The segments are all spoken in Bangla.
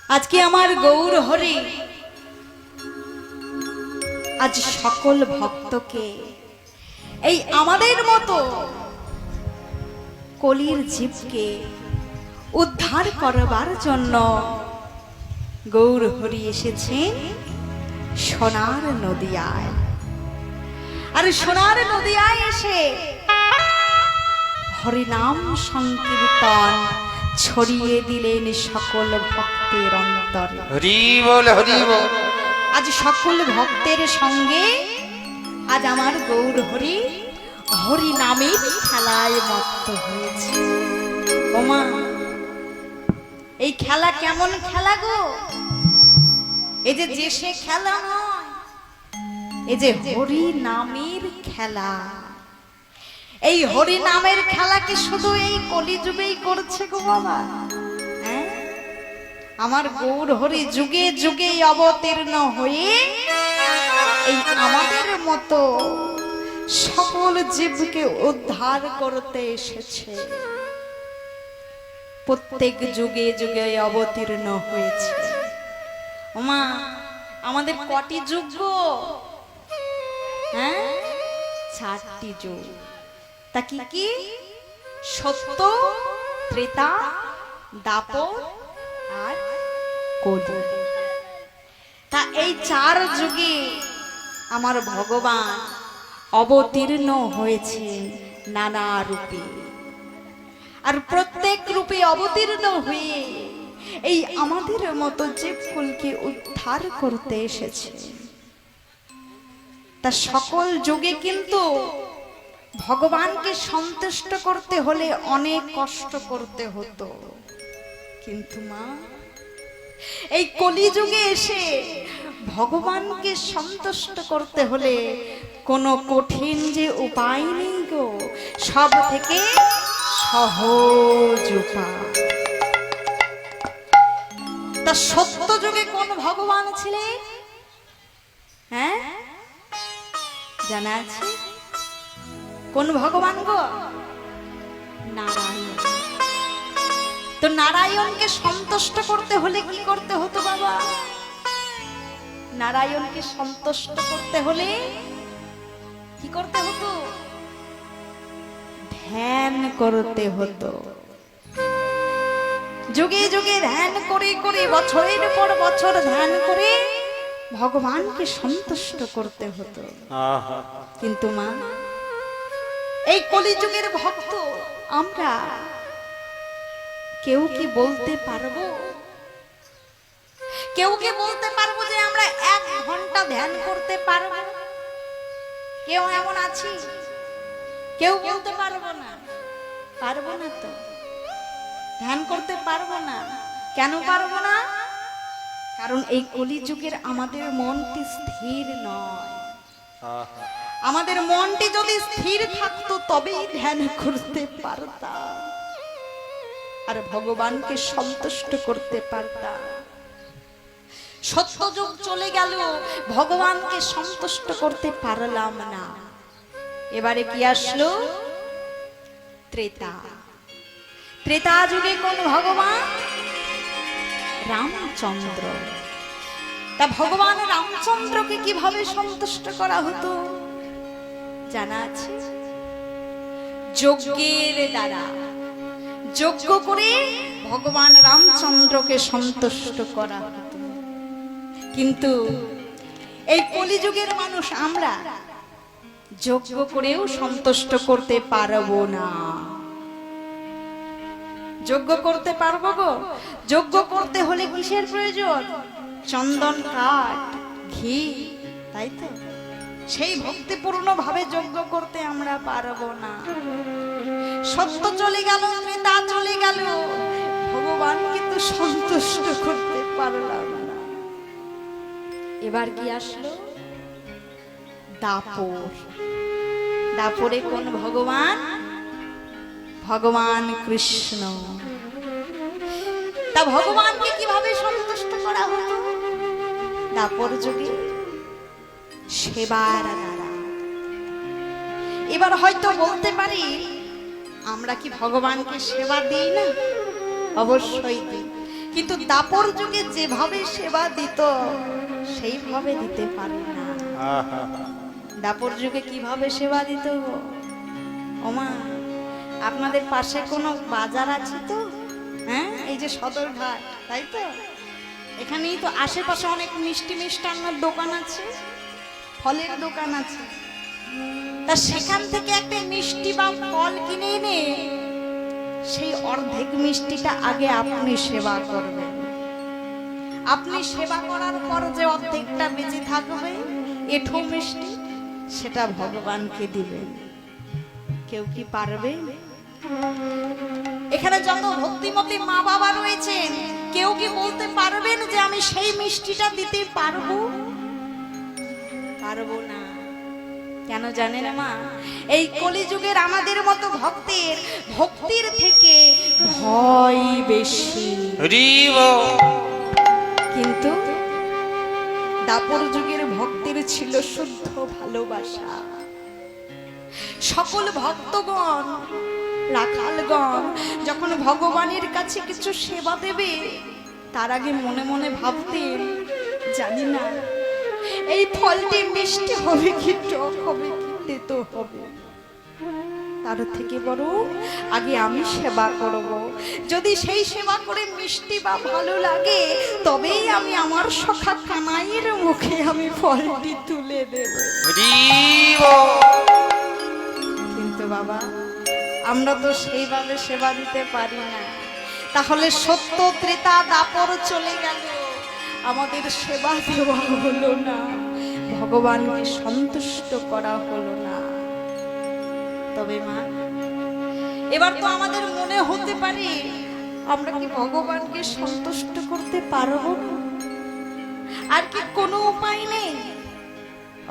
আজকে আমার গৌর হরি আজ সকল ভক্তকে এই আমাদের মতো কলির জীবকে উদ্ধার করবার জন্য গৌর হরি এসেছেন সোনার নদিয়ায়। আর সোনার নদিয়ায় এসে হরিনাম সংকীর্তন ছড়িয়ে দিলেন সকল ভক্তের অন্তরে। হরি বল হরি বল। আজ সকল ভক্তের সঙ্গে আজ আমার গৌর হরি হরি নামের খেলায় মত্ত হয়েছে। ওমা, এই খেলা কেমন খেলা গো? এই যে সে খেলা নয়, এই যে হরি নামের খেলা। এই হরি নামের খেলা কি শুধু এই কলিযুগেই করছে গো বাবা? হ্যাঁ, আমার গৌর হরি যুগে যুগে অবতীর্ণ হয়ে এই আমাদের মতো সকল জীবকে উদ্ধার করতে এসেছে। প্রত্যেক যুগে যুগে অবতীর্ণ হয়েছে। ওমা, আমাদের কটি যুগ গো? হ্যাঁ, 4টি যুগ। তা কি কি? সত্য, ত্রেতা, দাপর আর কলি। তা এই 4 যুগে আমার ভগবান অবতীর্ণ হয়েছে নানা রূপে। আর প্রত্যেক রূপে অবতীর্ণ হয়ে এই আমাদের মতো জীবকুলকে উদ্ধার করতে এসেছে। তা সকল যুগে কিন্তু ভগবানকে সন্তুষ্ট করতে হলে অনেক কষ্ট করতে হতো, কিন্তু মা এই কলিযুগে এসে ভগবানকে সন্তুষ্ট করতে হলে কোনো কঠিন যে উপায় নেই গো, সব থেকে সহজ উপায়। তা সত্য যুগে কোন ভগবান ছিলেন? হ্যাঁ, জানা আছে? কোন ভগবান গো? নারায়ণ। তো নারায়ণকে সন্তুষ্ট করতে হলে কি করতে হতো বাবা? নারায়ণকে সন্তুষ্ট করতে হলে কি করতে হতো? ধ্যান করতে হতো। যুগে যুগে ধ্যান করে করে, বছরের পর বছর ধ্যান করে ভগবানকে সন্তুষ্ট করতে হতো। কিন্তু মা, এই কলিযুগের ভক্ত আমরা কেউ কি বলতে পারবো? কেউ কি বলতে পারবো যে আমরা 1 ঘন্টা ধ্যান করতে পারবো? কেউ এমন আছি? কেউ বলতে পারবো না। পারবো না তো, ধ্যান করতে পারবো না। কেন পারবো না? কারণ এই কলিযুগের আমাদের মনটি স্থির নয়। আমাদের মনটি যদি স্থির থাকতো তবেই ধ্যান করতে পারতাম আর ভগবানকে সন্তুষ্ট করতে পারতাম। সত্য যুগ চলে গেল, ভগবানকে সন্তুষ্ট করতে পারলাম না। এবারে কি আসলো? ত্রেতা। ত্রেতা যুগে কোন ভগবান? রামচন্দ্র। তা ভগবান রামচন্দ্রকে কিভাবে সন্তুষ্ট করা হতো জানা আছে? যজ্ঞের দ্বারা। যজ্ঞ করে ভগবান রামচন্দ্রকে সন্তুষ্ট করা হতো। কিন্তু এই কলিযুগের মানুষ আমরা যজ্ঞ করেও সন্তুষ্ট করতে পারবো না। যজ্ঞ করতে পারবো গো? যজ্ঞ করতে হলে কিসের প্রয়োজন? চন্দন কাঠ, ঘি, তাই তো? সেই ভক্তিপূর্ণ ভাবে যজ্ঞ করতে আমরা পারবো না। সত্য চলে গেল, ত্রেতা চলে গেল, ভগবান কিন্তু সন্তুষ্ট করতে পারলাম না। এবার কি আসলো? দাপর। দাপরে কোন ভগবান? ভগবান কৃষ্ণ। তা ভগবানকে কিভাবে সন্তুষ্ট করা হতো দাপর যুগে? সেবার দ্বারা। এবার হয়তো বলতে পারি, আমরা কি ভগবানকে সেবা দিই না? অবশ্যই দিই। কিন্তু দাপর যুগে যেভাবে সেবা দিত সেইভাবে দিতে পারে না। দাপর যুগে কিভাবে সেবা দিত গো? ওমা, আপনাদের পাশে কোনো বাজার আছে তো? হ্যাঁ, এই যে সদরঘাট, তাই তো? এখানেই তো আশেপাশে অনেক মিষ্টি মিষ্টান্নের দোকান আছে, ফলের দোকান আছে। তা সেখান থেকে একটা মিষ্টি বা ফল কিনে এনে সেই অর্ধেক মিষ্টিটা আগে আপনি সেবা করবেন। আপনি সেবা করার পর যে অর্ধেকটা বেঁচে থাকবে এঠো মিষ্টি, সেটা ভগবানকে দিবেন। কেউ কি পারবে? এখানে যত ভক্তিমতী মা বাবা রয়েছেন, কেউ কি বলতে পারবেন যে আমি সেই মিষ্টিটা দিতে পারবো? পারবো না। কেন জানেন মা? এই কলিযুগের আমাদের মতো ভক্তের ভক্তির থেকে ভয় বেশি। কিন্তু দাপর যুগের ভক্তের ছিল শুদ্ধ ভালোবাসা। সকল ভক্তগণ, রাখালগণ যখন ভগবানের কাছে কিছু সেবা দেবে, তার আগে মনে মনে ভাবতেন, জানি না এই ফলটি মিষ্টি হবে কি টক হবে কি তেতো হবে, তার থেকে বরং আগে আমি সেবা করব। যদি সেই সেবা করে মিষ্টি বা ভালো লাগে, তবেই আমি আমার সখা কানাইয়ের মুখে আমি ফলটি তুলে দেব। কিন্তু বাবা, আমরা তো সেইভাবে সেবা দিতে পারি না। তাহলে সত্য ত্রেতা দাপর চলে গেল, আমাদের সেবা দেওয়া হলো না, ভগবানকে সন্তুষ্ট করা হলো না। তবে মা, এবার তো আমাদের মনে হতে পারে, আমরা কি ভগবানকে সন্তুষ্ট করতে পারবো না? আর কি কোনো উপায় নেই?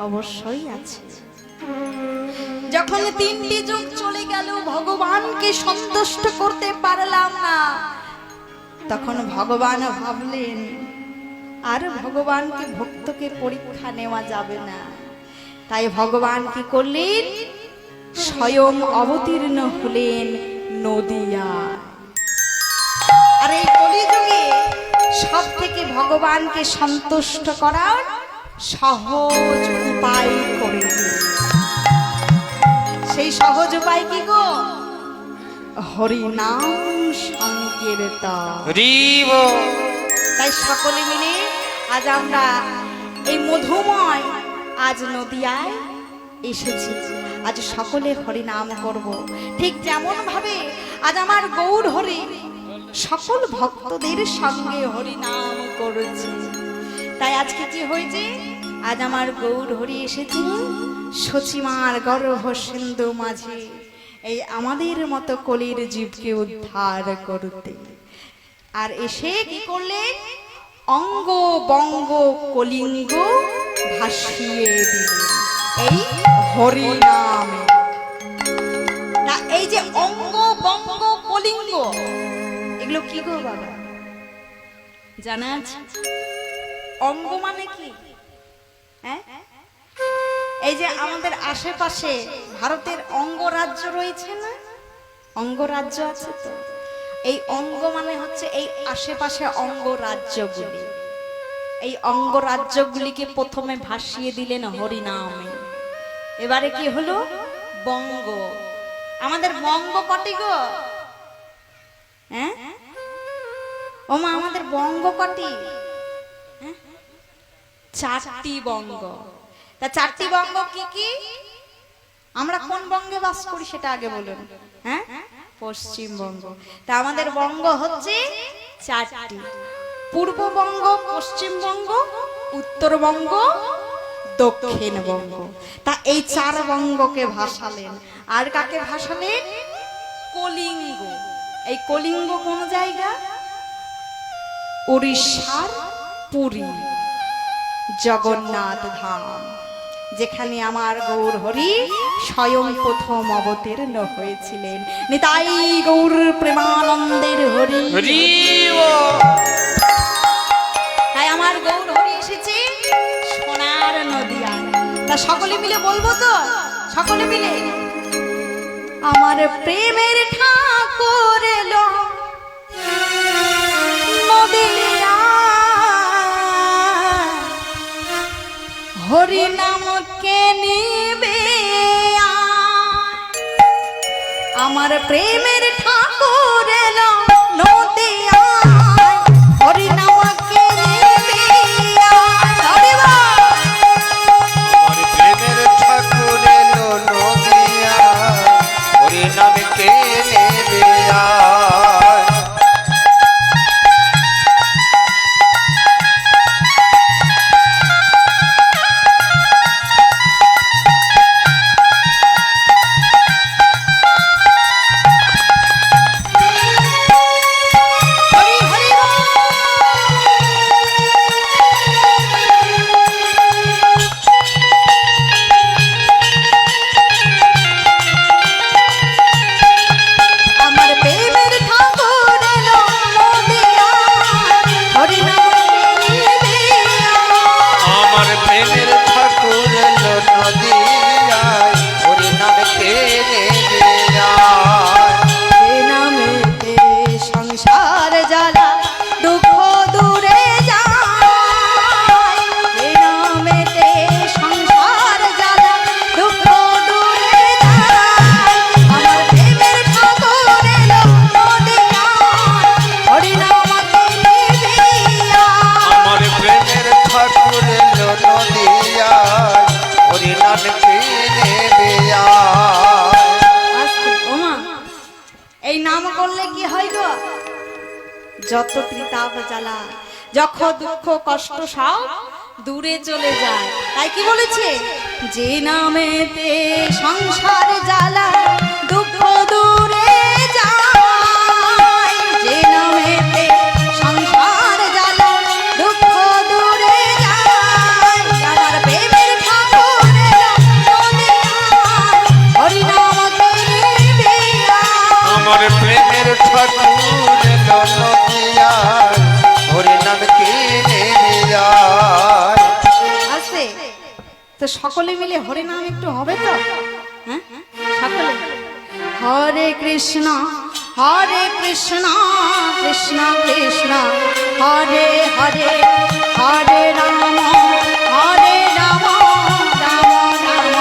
অবশ্যই আছে। যখন 3টি যুগ চলে গেল, ভগবানকে সন্তুষ্ট করতে পারলাম না, তখন ভগবান ভাবলেন আর ভগবানকে ভক্তকে পরীক্ষা নেওয়া যাবে না। তাই ভগবান কি করলেন? স্বয়ং অবতীর্ণ হলেন নদিয়ায়। আর এই কলিযুগে সব থেকে ভগবানকে সন্তুষ্ট করার সহজ উপায় করে দিলেন। সেই সহজ উপায় কি গো? হরিনাম সংকীর্তন। তাই সকলে মিলে আজ আমরা এই মধুময় আজ নদিয়ায় এসেছি। আজ সকলে হরিনাম করব। ঠিক যেমন ভাবে আজ আমার গৌর হরি সকল ভক্তদের সঙ্গে হরিনাম করেছে। তাই আজকে কি হয়েছে? আজ আমার গৌর হরি এসেছে সচিমার গর্ভ সিন্ধু মাঝে এই আমাদের মতো কলির জীবকে উদ্ধার করতে। আর এসে কি করলেন? অঙ্গ বঙ্গ কলিঙ্গ ভাসিয়ে দিলেন এই হরিনামে। না, এই যে অঙ্গ বঙ্গ কলিঙ্গ, এগুলো কি গো বাবা জানা আছে? অঙ্গ মানে কি? হ্যাঁ, এই যে আমাদের আশেপাশে ভারতের অঙ্গরাজ্য রয়েছে না, অঙ্গরাজ্য আছে তো। এই অঙ্গ মানে হচ্ছে এই আশেপাশে অঙ্গরাজ্যগুলি। এই অঙ্গরাজ্যগুলিকে প্রথমে ভাসিয়ে দিলেন হরিনামে। এবারে কি হলো? বঙ্গ। আমাদের বঙ্গ কটি গো? হ্যাঁ ওমা, আমাদের বঙ্গ কটি? 4টি বঙ্গ। তা 4টি বঙ্গ কি কি? আমরা কোন বঙ্গে বাস করি সেটা আগে বলুন। হ্যাঁ, পশ্চিমবঙ্গ। তা আমাদের বঙ্গ হচ্ছে 4টি। পূর্ববঙ্গ, পশ্চিমবঙ্গ, উত্তরবঙ্গ, দক্ষিণবঙ্গ। তা এই 4 বঙ্গকে ভাসালেন। আর কাকে ভাসালেন? কলিঙ্গ। এই কলিঙ্গ কোন জায়গা? উড়িষ্যার পুরী জগন্নাথ ধাম, যেখানে আমার গৌর হরি স্বয়ং প্রথম অবতীর্ণ হয়েছিলেন। নিতাই গৌর প্রেমানন্দের হরি। তাই আমার গৌর হরি এসেছে সোনার নদিয়ায়। তা সকলে মিলে বলবো তো? সকলে মিলে আমার প্রেমের ঠাকুর এলো নদী হরি নামকে নিবে আমার প্রেমের ঠাকুর এলো নদিয়ায় হরি নামকে নিবে আমার প্রেমের ঠাকুর এলো নদিয়া হরি নামকে নেবে আয়। হরি হরি আমার প্রেমের ঠাকুর এলো নদিয়ায় হরি নামকে নিবে আমার প্রেমের ঠাকুর এলো নদিয়ায় হরি নামকে নেবে আয়। যে নামেতে সংসার জ্বালা দুঃখ দূরে যায় যে নামেতে সংসার জ্বালা দুঃখ দূরে যায় আমার প্রেমের ঠাকুর এলো নদিয়ায় হরি নামকে নিবে আমার প্রেমের ঠাকুর এলো নদিয়ায় হরি নামকে নেবে আয়। আস্তে ওমা এই নাম করলে কি হয় গো যত ত্রিতাপ জ্বালা যখ দুঃখ কষ্ট সব দূরে চলে যায় তাই কি বলেছে যে নামেতে সংসার জ্বালা দুঃখ দূরে যায় যে নামেতে সংসার জ্বালা দুঃখ দূরে যায় আমার প্রেমের ঠাকুর এলো নদিয়ায় হরি নামকে নিবে আমার প্রেমের ঠাকুর এলো নদিয়ায় হরি নামকে নেবে আয়। আছে তো সকলে মিলে হরি নাম একটু হবে তো হ্যাঁ সকলে হরে কৃষ্ণ কৃষ্ণ কৃষ্ণ হরে হরে হরে রাম রাম রাম হরে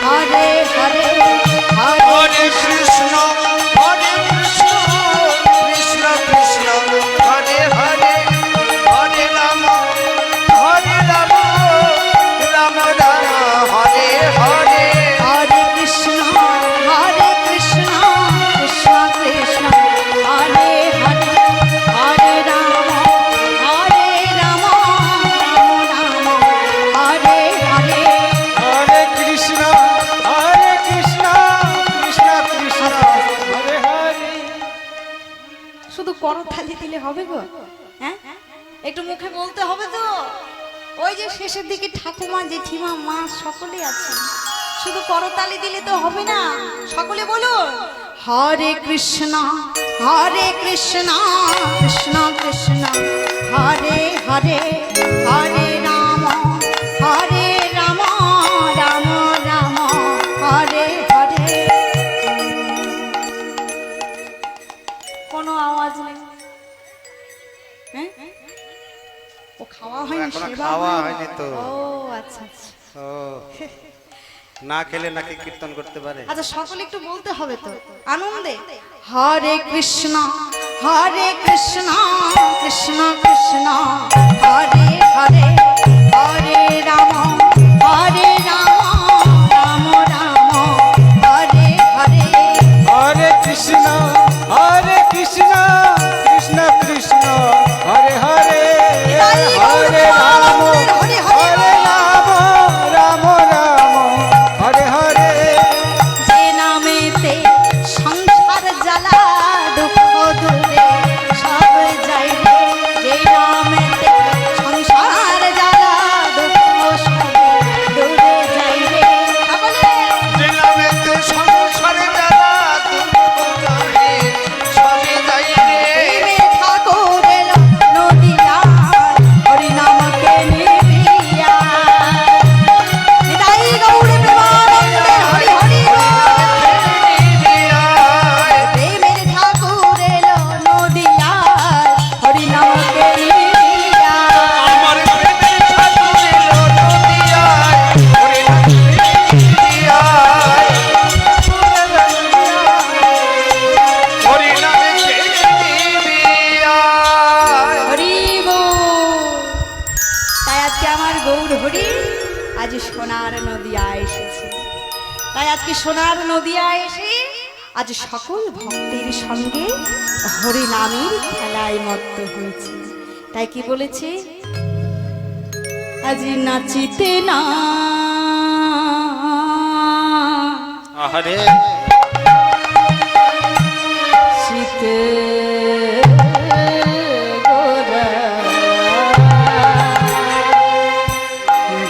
হরে হরে হরে কৃষ্ণ কৃষ্ণ কৃষ্ণ হরে হরে হরে রাম রাম রাম হরে হরে। হরে কৃষ্ণ কৃষ্ণ কৃষ্ণ হরে হরে হরে রাম রাম রাম হরে হরে হরে কৃষ্ণ কৃষ্ণ কৃষ্ণ হরে হরে। শুধু করতালি দিলে হবে গো হ্যাঁ একটু মুখে বলতে হবে তো ওই যে শেষের দিকে ঠাকুমা জেঠিমা মা সকলে আছে শুধু করতালি দিলে তো হবে না সকলে বলুন হরে কৃষ্ণ কৃষ্ণ কৃষ্ণ হরে হরে হরে রাম রাম রাম হরে হরে কোনো আওয়াজ নেই হ্যাঁ ও খাওয়া হয়নি এখনো সেবা খাওয়া হয়নি? হয়নি তো। ও আচ্ছা আচ্ছা ও না খেলে নাকি কীর্তন করতে পারে? আচ্ছা সকলে একটু বলতে হবে তো আনন্দে হরে কৃষ্ণ কৃষ্ণ কৃষ্ণ হরে হরে হরে রাম রাম রাম হরে হরে হরে কৃষ্ণ কৃষ্ণ কৃষ্ণ হরে হরে হরে রাম রাম রাম হরে হরে। যে নামেতে সংসার জ্বালা দুঃখ দূরে সব যাইবে যে নামেতে গৌর হরি আজ সোনার নদিয়া এসেছে। তাই আজকে সোনার নদিয়া এসে আজ সকল ভক্তের সঙ্গে হরি নামের খেলায় মত্ত হয়েছে। তাই কি বলেছে, আজ নাচিতে না আহারে শীতে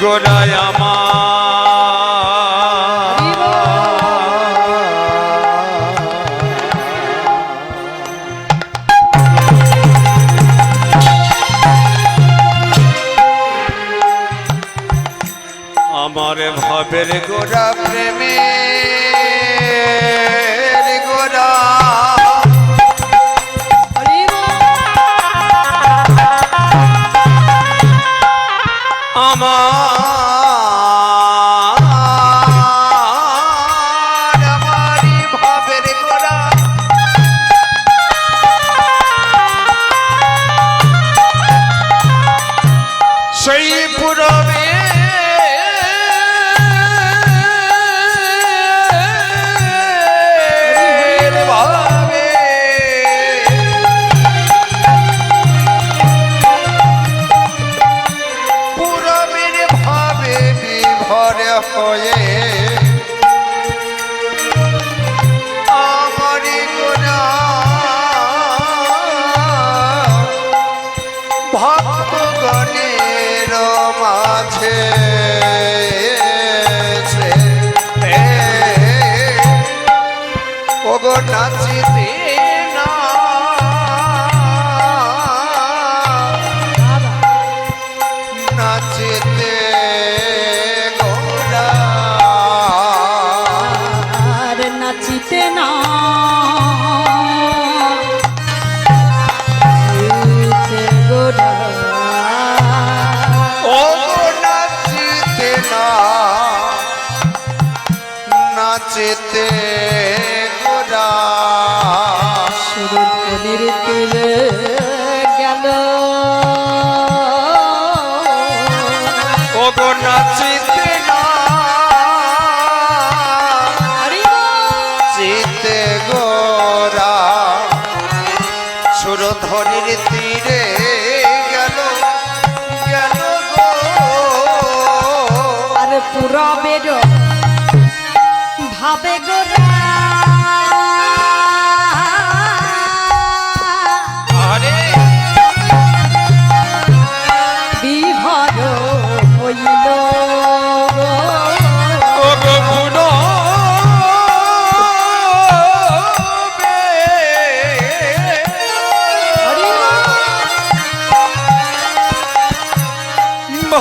গোড়ায় আমার আমার ভাবের গোড়া প্রেমের গোড়া আমারি ভাবের গোড়া সেই পুরবে হয়ে আমারি গোনা ভক্তগণের মাঝে ওগো নাচিতে না নাচিতে নাচিতে না গোড়া ও নাচিতে না নাচিতে গোড়া সুরধনির তীরে গেল ও নাচিতে না চিতে গোরা সুরধনির তীরে গেল গেল গো আর পুরবের ভাবে গোরা আরে বিভর হইল ও গো পুনো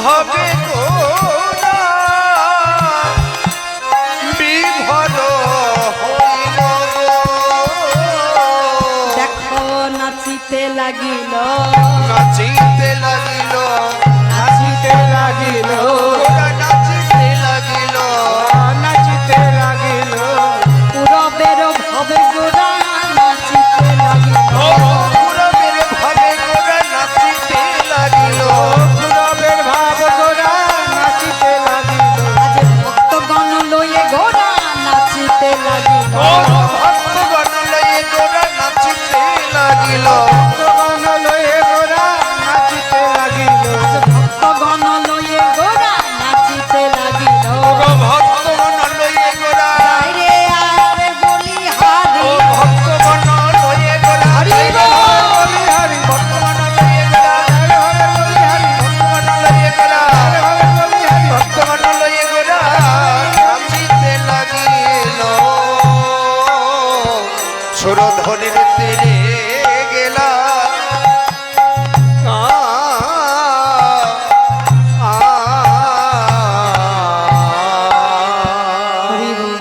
ভাবে গোরা বিভর হইল দেখো নাচিতে লাগিল নাচিতে লাগিল নাচিতে লাগিল গোরা নাচিতে লাগিল নাচিতে লাগিল পুরবের ভাবে গোরা নাচিতে লাগিল ও পুরবের ভাবে গোরা নাচিতে লাগিল পুরবের ভাব গোরা নাচিতে লাগিল আজ ভক্তগণ লয়ে গোরা নাচিতে লাগিল ও ভক্তগণ লয়ে গোরা নাচিতে লাগিল ভক্তগণ লয়ে গোরা নাচিতে লাগিল আজ ভক্তগণ লয়ে গোরা নাচিতে লাগিল ও ভক্তগণ লয়ে গোরা রে আর বলি হারি ও ভক্তগণ লয়ে গোরা হরি হরি হরি ভক্তগণ লয়ে গোরা হরি হরি ভক্তগণ লয়ে গোরা হরি হরি ভক্তগণ লয়ে গোরা নাচিতে লাগিল সুরধনির তীরে গেলা হরি বল।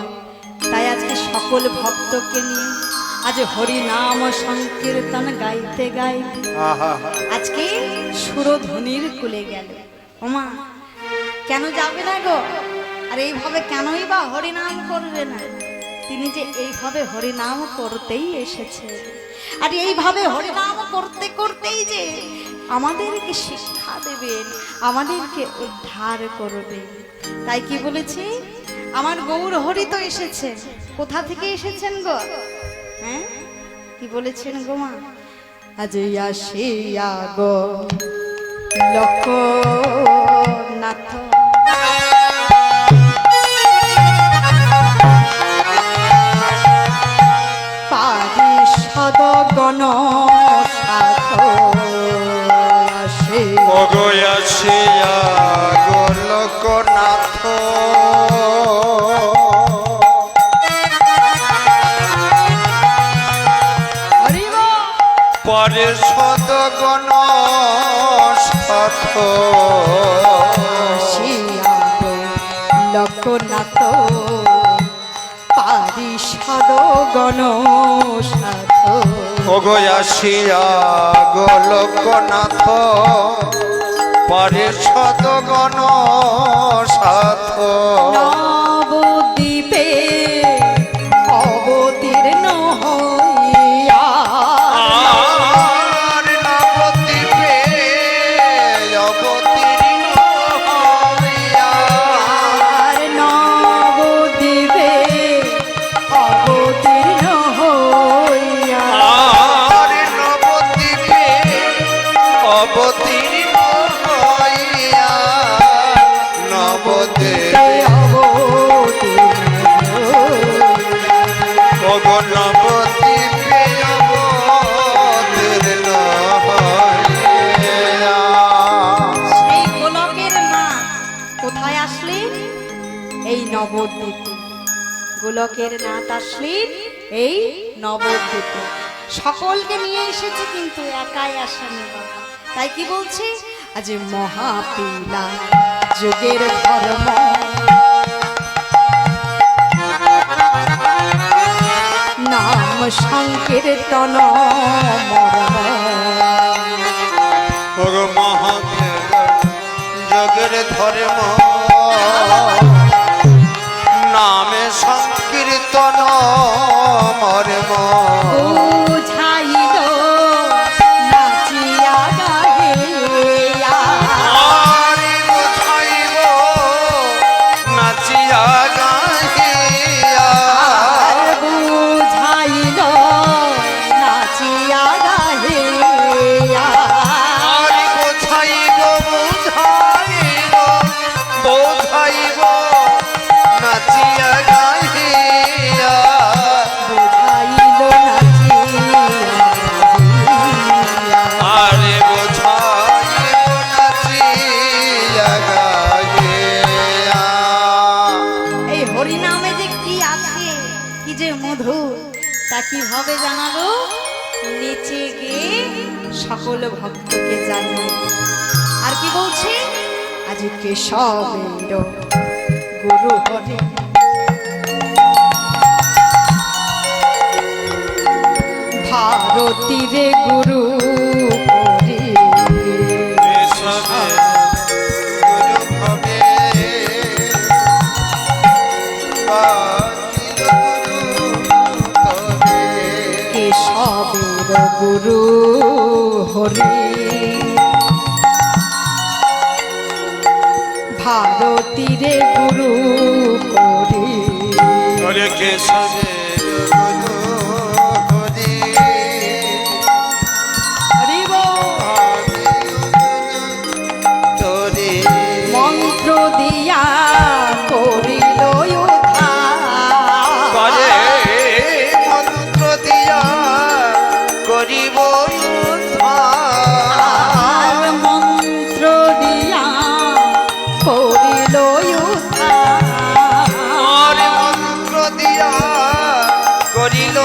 তাই আজকে সকল ভক্তকে নিয়ে আজ হরি নাম সংকীর্তন গাইতে গাইতে আজকে সুরধ্বনির কুলে গেল। ওমা কেন যাবে না গো? আর এইভাবে কেনই বা হরিনাম করবে না? তিনি যে এইভাবে হরিনাম করতেই এসেছে, আর এইভাবে হরিনাম করতে করতেই যে আমাদেরকে শিক্ষা দেবেন, আমাদেরকে উদ্ধার করবেন। তাই কি বলেছি, আমার গৌর হরি তো এসেছে। কোথা থেকে এসেছেন গো? হ্যাঁ, কি বলেছেন গো মা? আজ আসিয়া গো লোকনাথ, পারিষদ গণ সাথ আসে অগয়াসিয়া গোলকনাথ পরে সদগণ সাথ আসিয়া গো লোকনাথ, পারিষদ গণ সাথ অগয়াসিয়া গোলকনাথ পরে সদগণ সাথ নবদ্বীপে অবতীর্ণ হইয়া, আর নবদ্বীপে অবতীর্ণ হইয়া আর নবদ্বীপে অবতীর্ণ হইয়া, আর নবদ্বীপে অবতীর্ণ হইয়া নবদ্বীপে অগ নবদ্বীপে অবতীর্ণ হইয়া সেই গোলকের মা কোথায় আসলেন? এই নবদ্বীপে। গোলকের নাথ আসলেন এই নবদ্বীপে। সকলকে নিয়ে এসেছে, কিন্তু একাই আসেনি বাবা। তাই কি বলছে, আজ মহাপিলা যুগের ধর্ম, নাম সংকীর্তন মর্ম, অগ মহাদেব জগের ধর্ম নামে সংকীর্তন মর্ম বুঝাইল নাচিয়া গাহিয়া, আরে বুঝাইব নাচিয়া গাহিয়া আর বুঝাইল নাচিয়া গাহিয়া, আরে বুঝাইব বুঝাইব বুঝাইব নাচিয়া গাহিয়া বুঝাইল নাচিয়া গাহিয়া। আরে বুঝাইব নাচিয়া গাহিয়া এই হরিনামে যে কি আছে, কি যে মধু, তা কিভাবে জানালো? নেচে গিয়ে সকল ভক্তকে জানিয়ে দিল। আর কি বলছে, আজ কেশবের গুরু হরি, ভারতীরে গুরু হরি, কেশবের গুরু হরি, ভারতীরে গুরু হরি, হরে কেশবের গুরু হরি হরি বল। তোরে মন্ত্র দিয়া করিল উদ্ধার, করে মন্ত্র দিয়া করিব উদ্ধার। আর মন্ত্র দিয়া করিল উদ্ধার, আর মন্ত্র দিয়া করিল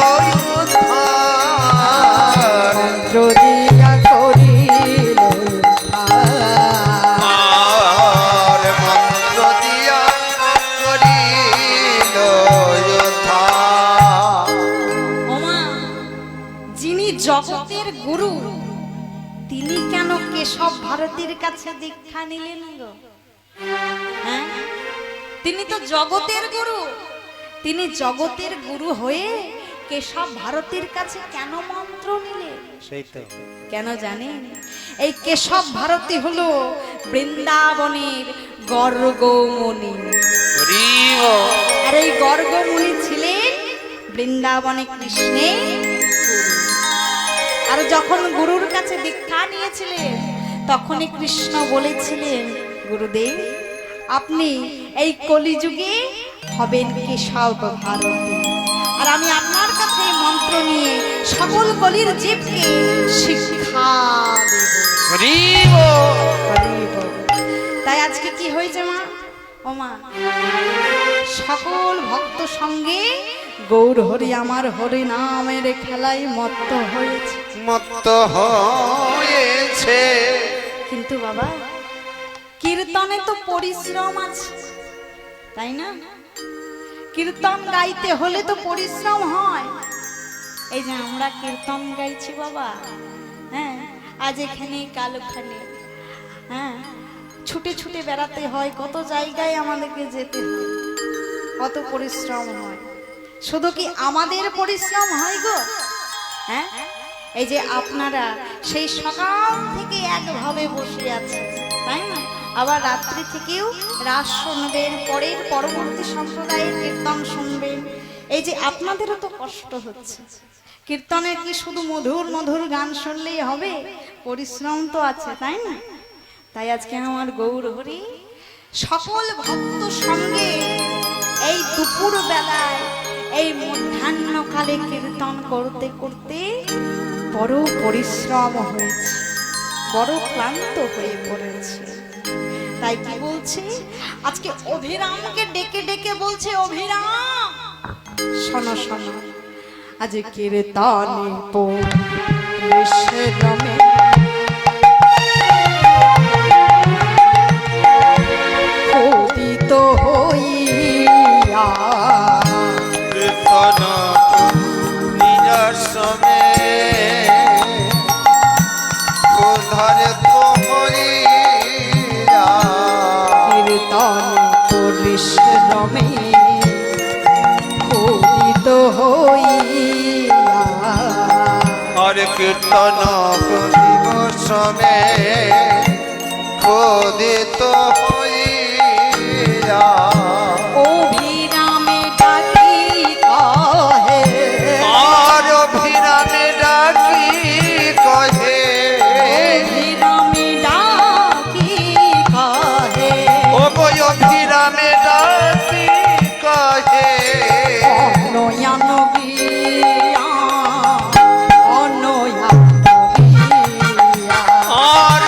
উদ্ধার। মন্ত্র দিয়া করিল উদ্ধার। আর মন্ত্র দিয়া করিল উদ্ধার। ওমা, যিনি জগতের গুরু, তিনি কেন কেশব ভারতীর কাছে দীক্ষা নিলেন গো? হ্যাঁ, তিনি তো জগতের গুরু। তিনি জগতের গুরু হয়ে কেশব ভারতীর কাছে কেন মন্ত্র নিলেন? সেই তো কেন জানেন? এই কেশব ভারতী হলো বৃন্দাবনের গর্গমণি। হরি বল। আর এই গর্গমণি ছিলেন বৃন্দাবনে কৃষ্ণের গুরু। আর যখন গুরুর কাছে দীক্ষা নিয়েছিলেন তখনই কৃষ্ণ বলেছিলেন, গুরুদেব আপনি এই কলিযুগে হবেন কেশব ভারতী, আর আমি আপনার কাছে এই মন্ত্র নিয়ে সকল কলির জীবকে শিক্ষা দেব। হরি বল। হরি বল। তাই আজকে কি হয়েছে মা? ও মা, সকল ভক্ত সঙ্গে গৌর হরি আমার হরি নামের খেলায় মত্ত হয়েছে। মত্ত হয়েছে। কিন্তু বাবা, কীর্তনে তো পরিশ্রম আছে, তাই না? কীর্তন গাইতে হলে তো পরিশ্রম হয়। এই যে আমরা কীর্তন গাইছি বাবা, হ্যাঁ, আজ এখানে কাল ওখানে, হ্যাঁ, ছুটে ছুটে বেড়াতে হয়, কত জায়গায় আমাদেরকে যেতে হয়, কত পরিশ্রম হয়। শুধু কি আমাদের পরিশ্রম হয় গো? হ্যাঁ, এই যে আপনারা সেই সকাল থেকে একভাবে বসে আছেন, তাই না? আবার রাত্রি থেকেও রাস শুনবেন, পরের পরবর্তী সম্প্রদায়ের কীর্তন শুনবেন। এই যে আপনাদেরও তো কষ্ট হচ্ছে। কীর্তনে কি শুধু মধুর মধুর গান শুনলেই হবে? পরিশ্রম তো আছে, তাই না? তাই আজকে আমার গৌর হরি সকল ভক্ত সঙ্গে এই দুপুর বেলায় এই মধ্যাহ্নকালে কীর্তন করতে করতে বড় পরিশ্রম হয়েছে, বড় ক্লান্ত হয়ে পড়েছে। তাই কি বলছে আজকে? অভিরামকে ডেকে ডেকে বলছে, অভিরাম শোনো শোনো, আজ কীর্তনে পরিশ্রমে খোদিত হইয়া কীর্তন নিজর সমে উদ্ধারিত হইয়া। কীর্তনে পরিশ্রমে খোদিত হইয়া। আর কীর্তন করিব সমে খোদিত হইয়া। অভিরামে ডাকি কহে, আর অভিরামে ডাকি কহে। অভিরামে ডাকি কহে, ও বই অভিরামে ডাকি কহে। অনয়ন গিয়া, অনয়ন গিয়া। আর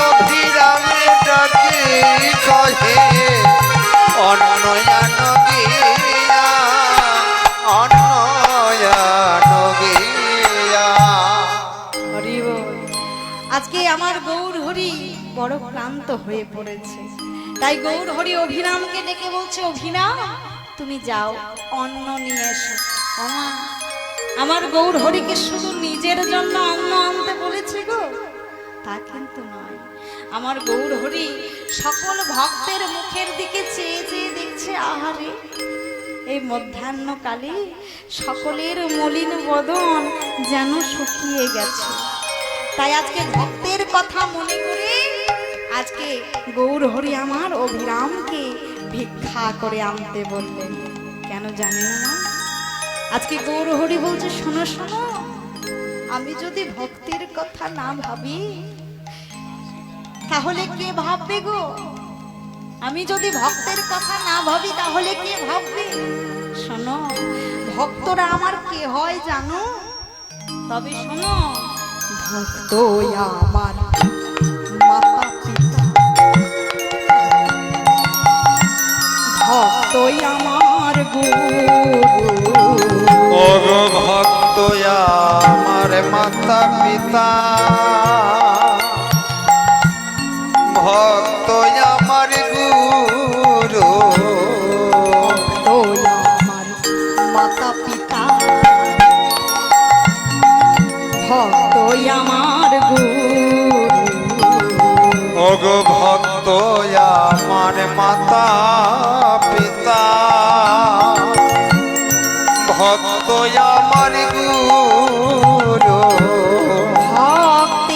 অভিরামে ডাকি কহে। অনয়ন গিয়া, অনয়ন গিয়া। হরি বল। আজকে আমার গৌর হরি বড় ক্লান্ত হয়ে পড়েছে, তাই গৌর হরি অভিরামকে ডেকে বলছে, অভিরাম তুমি যাও অন্ন নিয়ে এসো। ওমা, আমার গৌর হরিকে শুধু নিজের জন্য অন্ন আনতে বলেছে গো? তা কিন্তু নয়। আমার গৌর হরি সকল ভক্তের মুখের দিকে চেয়ে চেয়ে দেখছে, আহারে এই মধ্যাহ্নকালে সকলের মলিন বদন যেন শুকিয়ে গেছে। তাই আজকে ভক্তের কথা মনে করে আজকে গৌর হরি আমার অভিরামকে ভিক্ষা করে আনতে বললেন। কেন জানেন না? আজকে গৌর হরি বলছে, শোনো শোনো, আমি যদি ভক্তির কথা না ভাবি তাহলে কে ভাববে গো? আমি যদি ভক্তের কথা না ভাবি তাহলে কে ভাববে? শোনো, ভক্তরা আমার কে হয় জানো? তবে শোনো, ভক্ত আমার মাতা পিতা, ভক্ত আমার গুরু। ও গো ভক্ত আমার মাতা পিতা, ভক্ত আমার গুরু। ভক্ত আমার মাতা পিতা, ভক্ত আমার গুরু। ও গো ভক্ত আমার মাতা পিতা, ভক্ত আমার গুরু। ভক্ত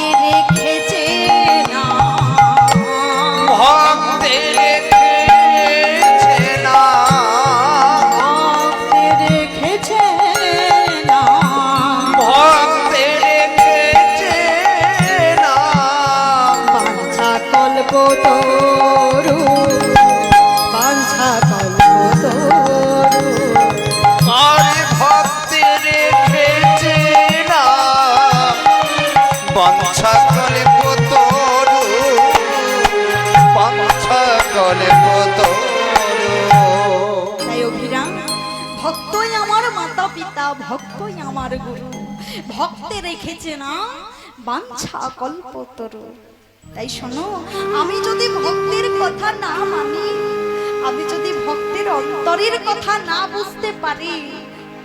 কল্পতরু বাঞ্ছা কল্পতরু আর ভক্তি রেখেছে না বাঞ্ছা কল্পতরু বাঞ্ছা কল্পতরু। তাই অভিরাম ভক্তই আমার মাতা পিতা, ভক্তই আমার গুরু, ভক্তে রেখেছে না বাঞ্ছা কল্পতরু। তাই শোনো, আমি যদি ভক্তের কথা না মানি, আমি যদি ভক্তের অন্তরের কথা না বুঝতে পারি,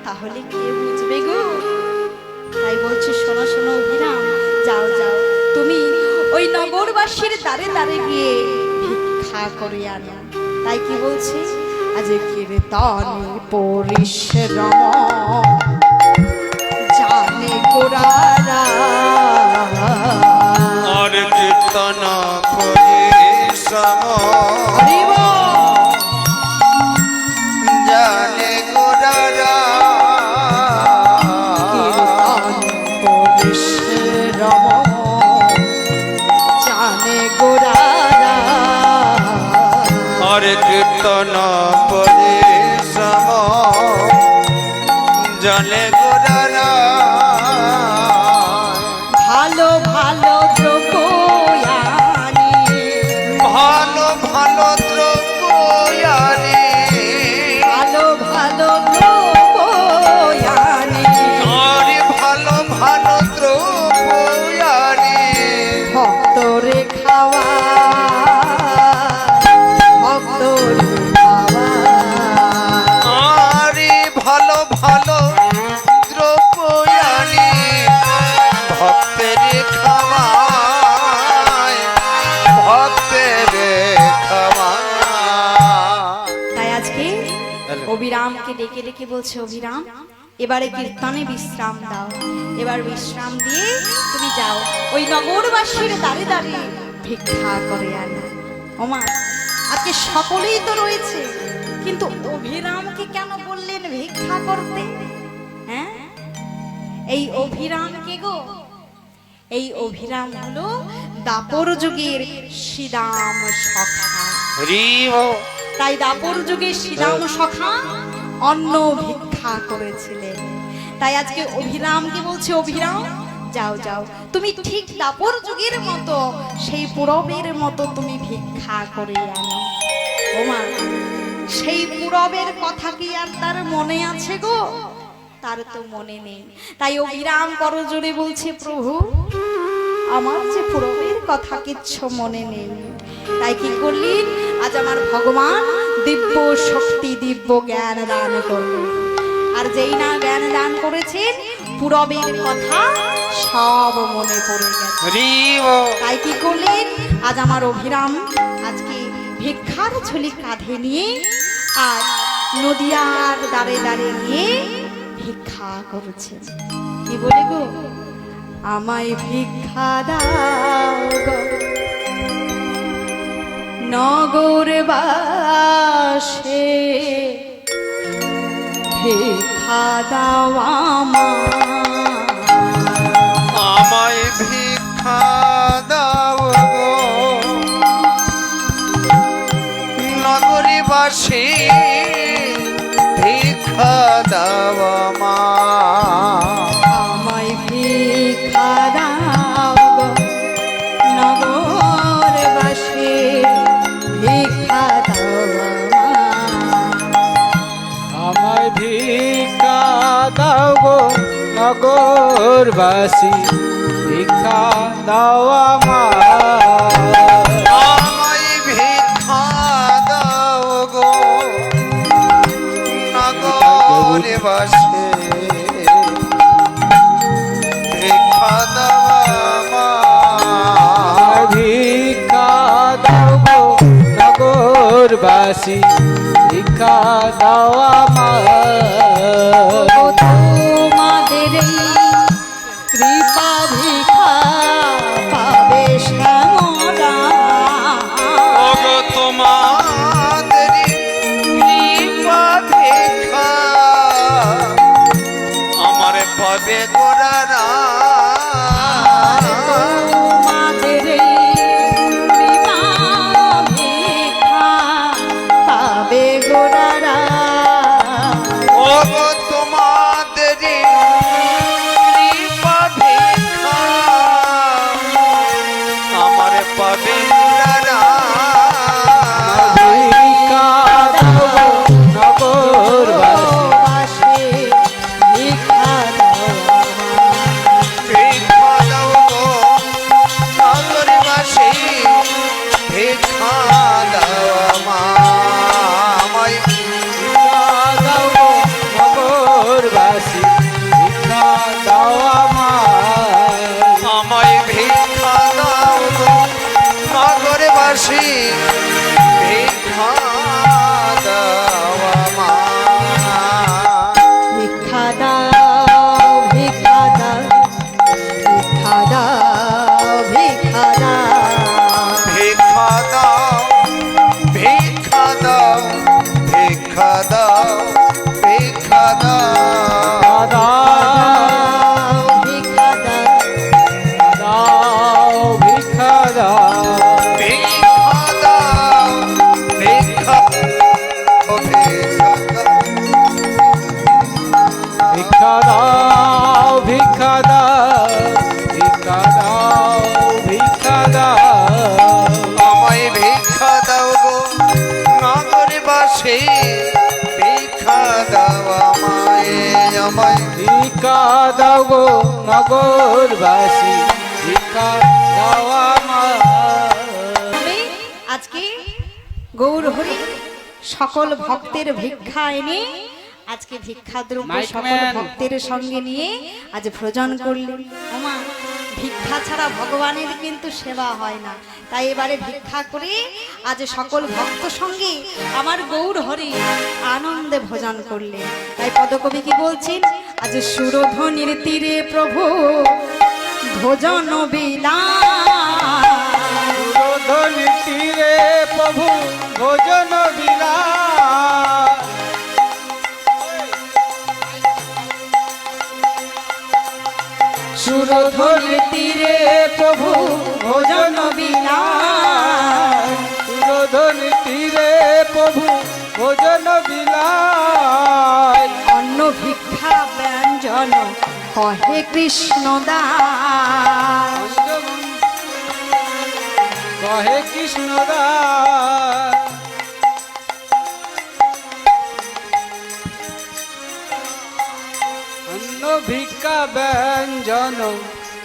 তাহলে কে বুঝবে গো? তাই বলছি শোনো শোনো অভিরাম, যাও যাও তুমি ওই নগরবাসীর দ্বারে দ্বারে গিয়ে ভিক্ষা করে আনো। তাই কি বলছি, আজ কীর্তনে পরিশ্রম জানে গোরারা, আর কীর্তন পরিশ্রম জানে গোরারা, কীর্তনে পরিশ্রম জানে গোরারা, আর কীর্তন পরিশ্রম জানে গোরারা। ভালো ভালো দ্রব্য আনি, ভালো ভালো দ্রব্য আনে, ভালো ভালো দ্রব্য আনি, আরে ভালো ভালো দ্রব্য আনে, ভক্তরে খাওয়া, ভক্তরে খাওয়া, আরে ভালো ভালো দ্রব্য আনে, ভক্তের খাওয়ায়, ভক্তের খাওয়ায়। তাই আজকে অভিরামকে ডেকে ডেকে বলছে, অভিরাম এবারে কীর্তনে বিশ্রাম দাও, এবার বিশ্রাম দিয়ে তুমি যাও ওই নগরবাসীর দ্বারে দ্বারে ভিক্ষা করে আনো। ওমা আজকে সকলেই তো রয়েছে, কিন্তু অভিরামকে কেন বললেন ভিক্ষা করতে? হ্যাঁ, এই অভিরামকে গো, এই অভিরাম হলো দাপর যুগের শ্রীরাম সখা। হরিব তাই দাপর যুগে শ্রীরাম সখা অন্ন ভিক্ষা করেছিলেন। তাই আজকে অভিরামকে বলছে, অভিরাম যাও যাও তুমি ঠিক দাপর যুগের মতো সেই পূরবের মতো তুমি ভিক্ষা করে আনো। ওমা সেই পূরবের কথা কি আর তার মনে আছে গো? তার তো মনে নেই। তাই অভিরাম করজোড়ে বলছে, প্রভু আমার যে পূরবের কথা কিচ্ছু মনে নেই। তাই কি করলেন, আজ আমার ভগবান দিব্য শক্তি দিব্য জ্ঞান দান করলেন। আর যেই না জ্ঞান দান করেছেন, পূরবের কথা সব মনে পড়ে গেছে। হরিব তাই কি করলেন, আজ আমার অভিরাম আজকে ভিক্ষার ঝুলি কাঁধে নিয়ে আর নদিয়ার দ্বারে দ্বারে গিয়ে ভিক্ষা করছে। কি বলে গো, আমায় ভিক্ষা দাও গো নগরবাসে, ভিক্ষা দাও আমায় ভিক্ষা দাও গো নগরীবাসী, ভিক্ষা দাও আমায় ভিক্ষা দাও গো নগরবাসে, ভিক্ষা দাও আমায় ভিক্ষা দাও গো নগরবাসী, ভিক্ষা দাও আমায় ভিক্ষা দাও গো নগরীবাসী, ভিক্ষা দাও আমায় ভিক্ষা দাও গো নগরবাসী, ভিক্ষা দাও তোমাদের কৃপা ভিক্ষা পাবে শ্যামরা, ওগো তোমাদের কৃপা ভিক্ষা আমার পাবে গোরারা, তোমাদের কৃপা দাও গো নগরবাসী ভিক্ষা দাও আমার তবে আজকে গৌর হরি সকল ভক্তের ভিক্ষা এনে আজকে ভিক্ষা দ্রব্য মাইক সকল ম্যান। ভক্তের সঙ্গে নিয়ে আজ ভোজন করলেন। ওমা ভিক্ষা ছাড়া ভগবানের কিন্তু সেবা হয় না, তাই এবারে ভিক্ষা করে আজ সকল ভক্ত সঙ্গে আমার গৌর হরি আনন্দে ভোজন করলেন। তাই পদকবি কি বলছেন, আজ সুরধ্বনির তীরে প্রভু ভোজন বিলাস। সুরধ্বনি তীরে প্রভু ভোজন বিলাস সুরধ্বনির তীরে প্রভু ভোজন বিলাস। সুরধ্বনি তীরে প্রভু ভোজন বিলাস অন্ন ভিক্ষা ব্যঞ্জন কহে কৃষ্ণ দাস। কহে কৃষ্ণ দাস অন্ন ভিক্ষা ব্যঞ্জন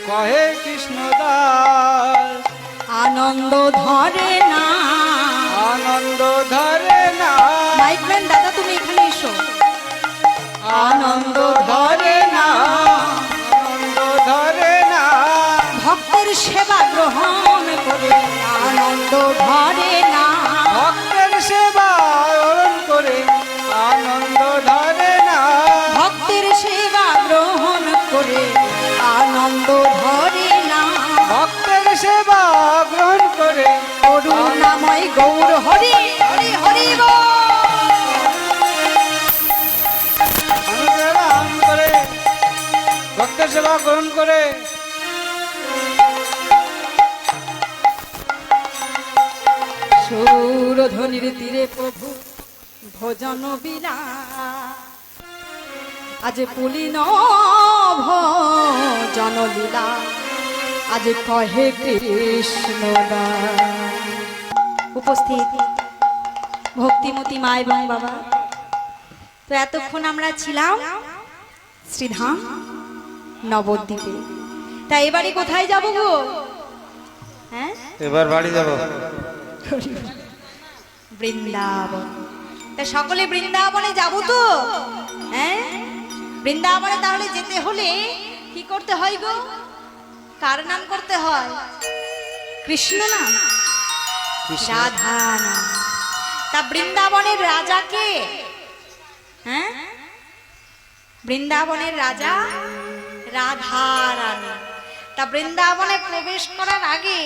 কহে কৃষ্ণ দাস আনন্দ ধরে না। আনন্দ ধরে না মাইকম্যান দাদা তুমি এখানে এসো। আনন্দ ধরে না, আনন্দ ধরে না ভক্তের সেবা গ্রহণ করে আনন্দ ধরে না। ভক্তের সেবা গ্রহণ করে আনন্দ ধরে না ভক্তের সেবা গ্রহণ করে আনন্দ ধরে না। ভক্তের সেবা গ্রহণ করে করুণাময় গৌর হরি হরি হরি অনুগ্রহণ করে ভক্তের সেবা গ্রহণ করে সুরধ্বনির তীরে প্রভু ভোজন বিলা আজ পুলিন ভজন লীলা আজ কহে কৃষ্ণ দাস। উপস্থিত ভক্তিমতী মা এবং বাবা, তো এতক্ষণ আমরা ছিলাম শ্রীধাম নবদ্বীপে। তা এবারে কোথায় যাব গো? হ্যাঁ, এবার বাড়ি যাব। বৃন্দাবন। তা সকলে বৃন্দাবনে যাব তো? হ্যাঁ, বৃন্দাবনে তাহলে যেতে হলে কি করতে হয় গো? কার নাম করতে হয়? কৃষ্ণ নাম, রাধা নাম। তা বৃন্দাবনের রাজা কে? হ্যাঁ, বৃন্দাবনের রাজা রাধা রানী। তা বৃন্দাবনে প্রবেশ করার আগে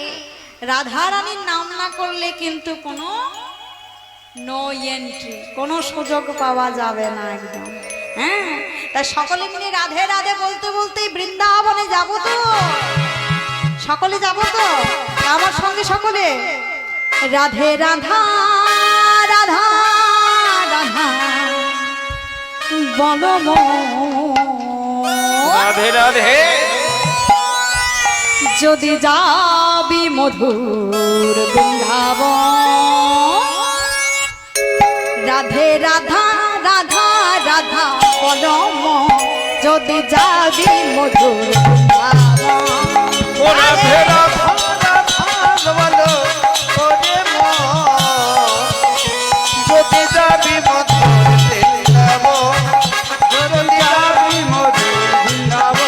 রাধা রানীর নাম না করলে কিন্তু কোনো নো এন্ট্রি, কোনো সুযোগ পাওয়া যাবে না একদম। হ্যাঁ, তা সকলে মিলে রাধে রাধে বলতে বলতে বৃন্দাবনে যাব তো? সকলে যাব তো? আমার সঙ্গে সকলে রাধে রাধা রাধা রাধা বলো রাধে রাধে যদি যাবি মধুর বৃন্দাবন। রাধে রাধা রাধা রাধা পরম যদি যাবি মধুর বৃন্দাবন। ও রাধে রাধা রাধা বলো ওরে মন, যদি যাবি মধুর বৃন্দাবন, যদি যাবি মধুর বৃন্দাবন।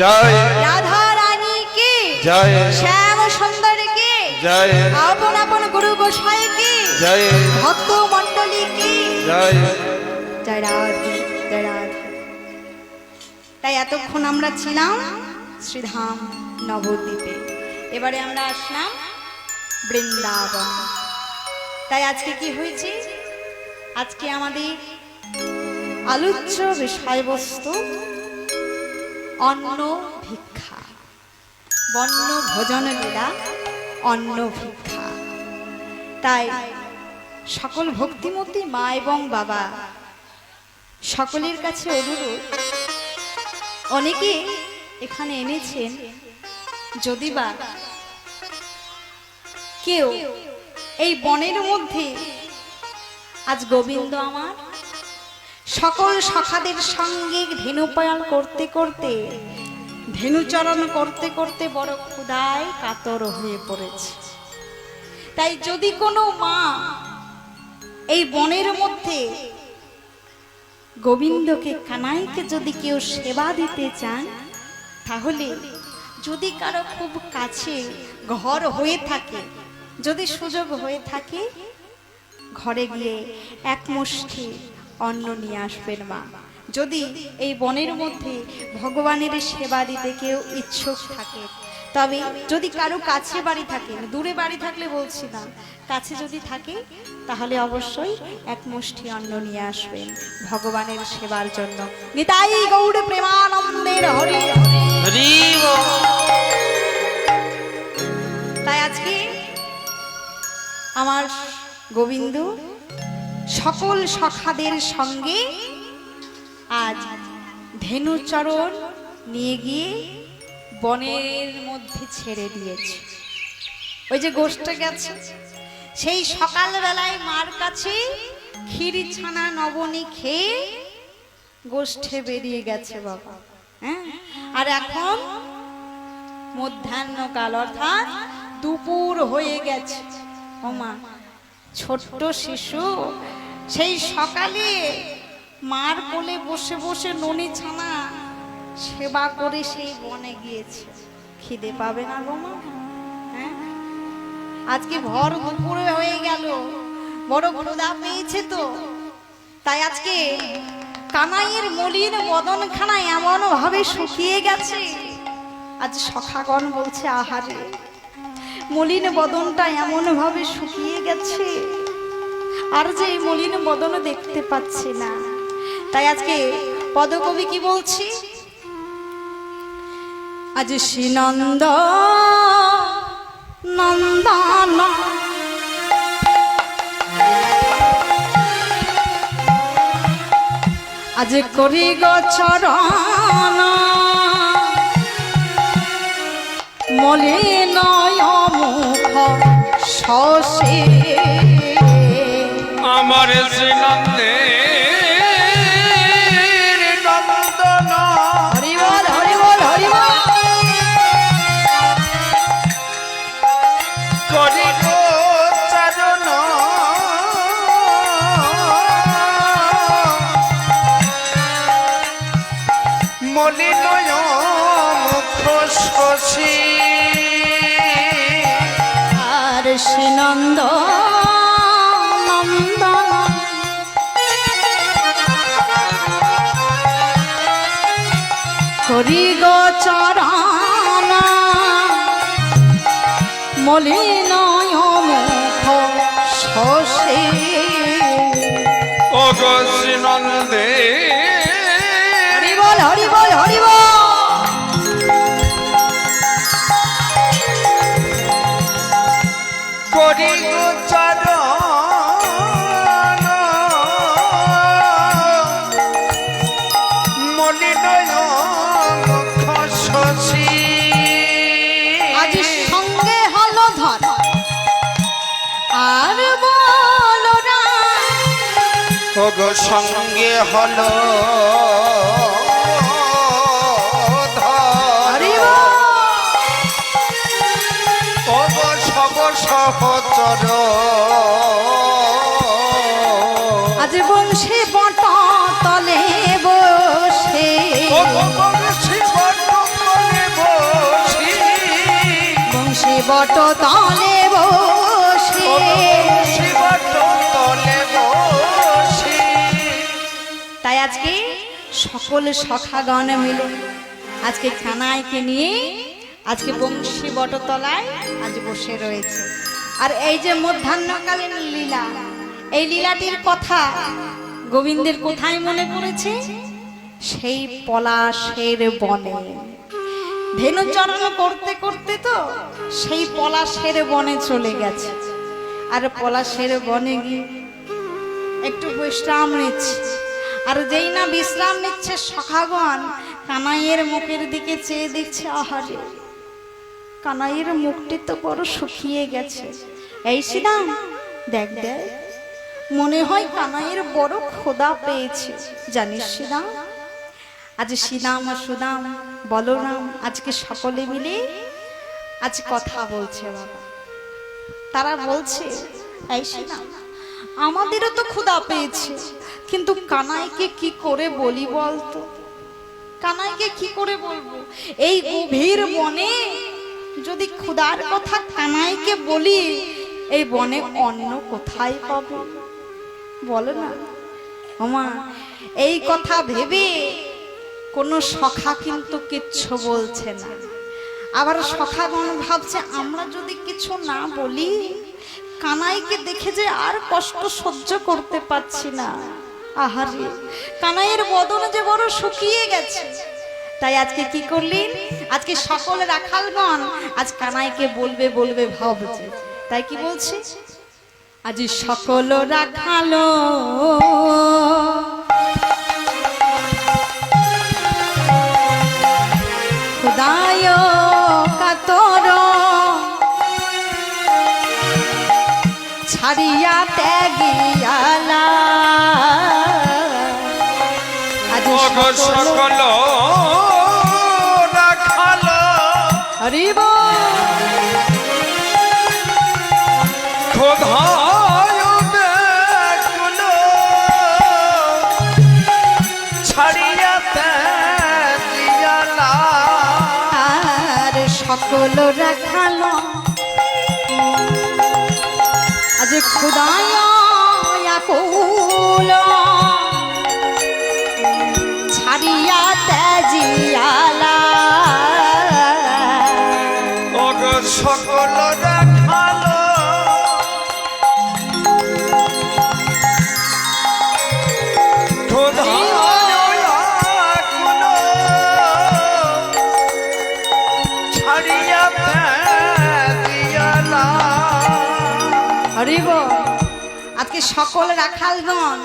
জয় রাধা রানী কি জয় শ্যাম সুন্দর কি জয় আপন আপন গুরু গোসাই কি জয় ভক্ত মণ্ডলী কি জয় জয় রাধে জয় রাধে। তাই এতক্ষণ আমরা ছিলাম শ্রীধাম নবদ্বীপে, এবারে আমরা আসলাম বৃন্দাবন। তাই আজকে কি হয়েছে, আজকে আমাদের আলোচ্য বিষয়বস্তু অন্ন ভিক্ষা, বন্য ভোজন লীলা অন্ন ভিক্ষা। তাই সকল ভক্তিমতী মা এবং বাবা সকলের কাছে অনুরোধ, অনেকে এখানে এনেছেন, যদি বা কেউ এই বনের মধ্যে আজ গোবিন্দ আমার সকল সখাদের সঙ্গে ধেনুপায়ন করতে করতে, ধেনুচরণ করতে করতে বড় ক্ষুধায় কাতর হয়ে পড়েছে। তাই যদি কোনো মা এই বনের মধ্যে গোবিন্দকে, কানাইকে যদি কেউ সেবা দিতে চান, তাহলে যদি কারো খুব কাছে ঘর হয়ে থাকে, যদি সুযোগ হয়ে থাকে, ঘরে গিয়ে এক মুষ্টি অন্ন নিয়ে আসবেন মা। যদি এই বনের মধ্যে ভগবানের সেবা দিতে কেউ ইচ্ছুক থাকে, তবে যদি কারো কাছে বাড়ি থাকে, দূরে বাড়ি থাকলে বলছি না, কাছে যদি থাকে, তাহলে অবশ্যই এক মুষ্টি অন্ন নিয়ে আসবেন ভগবানের সেবার জন্য। নিতাই গৌর প্রেমানন্দের হরি হরি। তাই আজকে আমার গোবিন্দ সকল সখাদের সঙ্গে আজ ধেনুচরণ নিয়ে গিয়ে বনের মধ্যে ছেড়ে দিয়েছে। ওই যে গোষ্ঠে গেছে, সেই সকালবেলায় মার কাছে ক্ষীরি ছানা নবনী খেয়ে গোষ্ঠে বেরিয়ে গেছে বাবা। হ্যাঁ, আর এখন মধ্যাহ্নকাল অর্থাৎ দুপুর হয়ে গেছে। ওমা, ছোট্ট শিশু সেই সকালে মার কোলে বসে বসে ননি ছানা সেবা করে সেই বনে গিয়েছে। খিদে পাবে না গো মা? হ্যাঁ, আজকে ভর দুপুরে হয়ে গেল, বড় ক্ষুধা পেয়েছে তো। তাই আজকে কানাইয়ের মলিন বদনখানা এমন ভাবে শুকিয়ে গেছে, আজ সখাগণ বলছে আহারে, মলিন বদনটা এমন ভাবে শুকিয়ে গেছে, আর যে এই মলিন বদন দেখতে পাচ্ছি না। তাই আজকে পদকবি কি বলছি, আজ শ্রীনন্দ নন্দন আজ করি গচরণ মলিন মুখ শশী আমার শ্রীনন্দে নন্দন হরি বল হরি বল হরি বল। করি গোচারণ মলিন মুখ শশী আর শ্রীনন্দ নন্দন করি গোচরণ মলিন মুখ শশী ও গো শ্রীনন্দে হরি বল হরি বল হরি বল। করি গোচারণ মলিন মুখ শশী আজ সঙ্গে হলো ধর আর বলো না, ওগো সঙ্গে হলো হরি বল। ওগো সব সহচর আজ বংশী বট তলে বসে ওগো বংশী বট বট তলে বসে শিবট তলে বসে। তাই আজকে সকল সখাগণ মিলে আজকে কানাইকে নিয়ে আজকে বংশী বটতলায় আজ বসে রয়েছে। আর এই যে মধ্যাহ্নকালীন লীলা, এই লীলাটির কথা গোবিন্দের কোথায় মনে পড়েছে? সেই পলাশের বনে ধেনুচরণ করতে করতে তো সেই পলাশের বনে চলে গেছে। আর পলাশের বনে গিয়ে একটু বিশ্রাম নিচ্ছে। আর যেই না বিশ্রাম নিচ্ছে, সখাগণ কানাইয়ের মুখের দিকে চেয়ে দেখছে, আহারে কানাইয়ের মুখটি তো বড় শুকিয়ে গেছে। এই শ্রীরাম দেখ দেখ, মনে হয় কানাইয়ের বড় ক্ষুধা পেয়েছে। জানিস শ্রীরাম, আজ শ্রীরাম আর সুদাম বলরাম আজকে সকলে মিলে আজ কথা বলছে বাবা। তারা বলছে, এই শ্রীরাম আমাদেরও তো ক্ষুধা পেয়েছে, কিন্তু কানাইকে কি করে বলি বলতো? কানাইকে কি করে বলবো? এই গভীর বনে যদি ক্ষুধার কথা কানাইকে বলি, এই বনে অন্ন কোথায় পাবে বলো না? ওমা, এই কথা ভেবে কোনো সখা কিন্তু কিচ্ছু বলছে না। আবার সখাগণ ভাবছে, আমরা যদি কিছু না বলি, কানাইকে দেখে যে আর কষ্ট সহ্য করতে পারছি না। আহারে কানাইয়ের বদন যে বড় শুকিয়ে গেছে। তাই আজকে কি করলেন? আজকে সকল রাখালগণ আজ কানাইকে বলবে বলবে ভাবছে। তাই কি বলছে? আজ সকল রাখাল খুদায় কাতর ছাড়িয়া ত্যাগিয়ালা, আজ সকল রাখাল হরিব খোদায় ব্যাকুল ছাড়িয়া ত্যাগিয়ালা। আর সকল রাখাল আজ খুদায় আকুল ছাড়িয়া ত্যাজিয়ালা। ওগ সকল রাখাল খোদায় আকুল ছাড়িয়া ত্যাগিয়ালা। হরিব, আজকে সকল রাখালগণ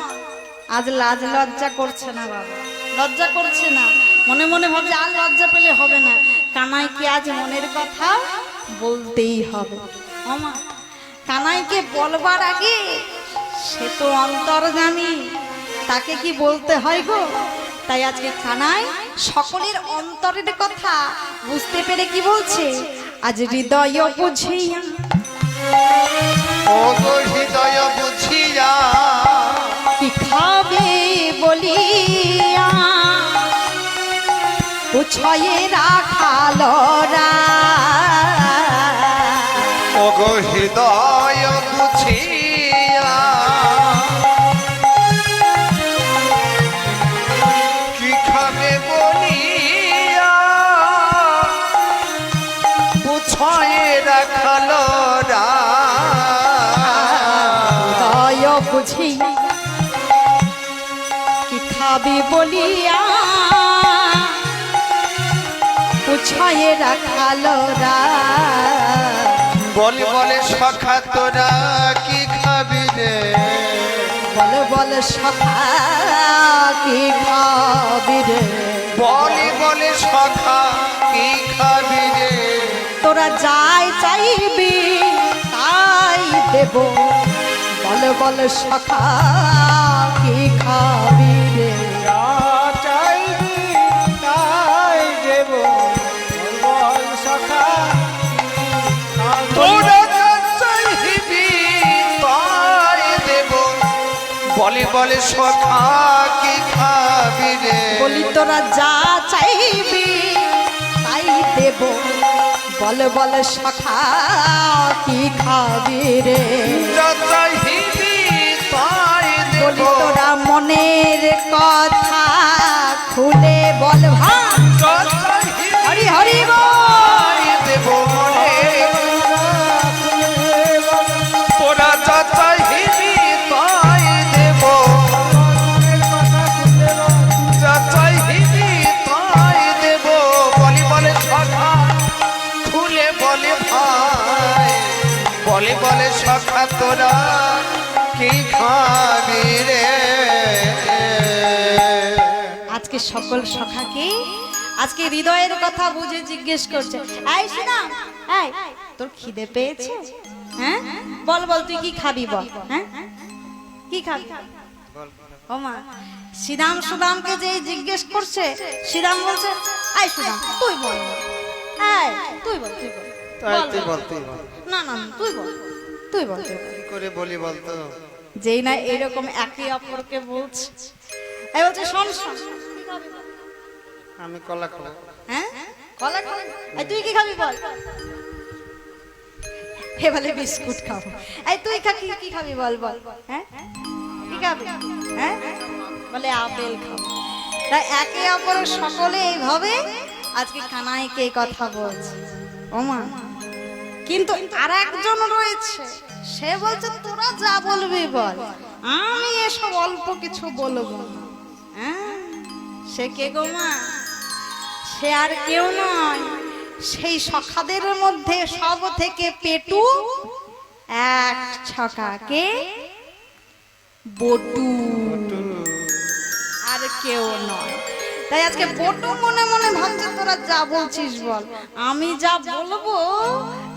আজ লাজ লজ্জা করছে না বাবা, লজ্জা করছে না। মনে মনে ভাবছে আর লজ্জা পেলে হবে না, কানাইকে আজ মনের কথা বলতেই হবে। ওমা, কানাইকে বলবার আগে সে তো অন্তর্যামী, তাকে কি বলতে হয় গো? তাই আজকে কানাই সকলের অন্তরের কথা বুঝতে পেরে কি বলছে? আজ হৃদয় বুঝিয়া, ও গো হৃদয় বুঝিয়া কি খাবে বলিয়া উছয়ে রাখালরা। ও গো হৃদয় বুঝিয়া কি খাবে বলিয়া বুঝয়ে রাখালরা। হৃদয় বুঝিয়া কি খাবে বলিয়া উছয়ে রাখালরা। বলে বলে সখা তোরা কি খাবি রে? বল বল সখা কি খাবি রে? বলে বলে সখা কি খাবি রে? তোরা যাই চাইবি তাই দেব। বল বল সখা কি খাবি রে? চাইবি তাই দেব, বল সখা তোরা যা চাইবি তাই দেব। বলে বলে সখা কি খাবি রে? বলি তোরা যা চাইবি তাই দেব। বল বল সখা কি খাবি রে যা চাইবি তাই দেব বলি তোরা মনের কথা খুলে বল ভাই যা চাইবি হরি হরি বল তাই দেব মনে তোরা যা চাইবি তাই দেব যা চাইবি তাই দেব বলি বলে সখা খুলে বলে ভাই বলে বলে সখা তোরা কি খাবি রে আজকে সকল সখাকে আজকে হৃদয়ের কথা বুঝে জিজ্ঞেস করছে এই শোনা এই তোর খিদে পেয়েছে হ্যাঁ বল বল তুই কি খাবি বল হ্যাঁ কি খাবি ও মা শ্রীরাম সুদামকে যে জিজ্ঞেস করছে শ্রীরাম বলছে এই সুদাম তুই বল এই তুই বল তুই বল না না না, তুই বল তুই বল তুই বল। কি করে বলি বলতো যেই না এরকম একে অপরকে বলছে এই বলছে শোন শোন কি খাবি বল? আমি কলা খাবো হ্যাঁ কলা খাবি এই তুই কি খাবি বল হে বলে বিস্কুট খাবো এই তুই কি খাবি বল বল হ্যাঁ কি খাবি হ্যাঁ বলে আপেল খাবো তাই একে অপর সকলে এইভাবে আজকে কানায় কে কথা বলছে ওমা কিন্তু আরেকজন রয়েছে সে বলছে তোরা যা বলবি বল আমি এসব অল্প কিছু বলবো না হ্যাঁ সে কে গো মা সে আর কেউ নয় সেই সখাদের মধ্যে সব থেকে পেটু এক ছকাকে বটু আর কেউ নয় তাই আজকে বটু মনে মনে ভাবছে তোরা যা বলছিস বল আমি যা বলবো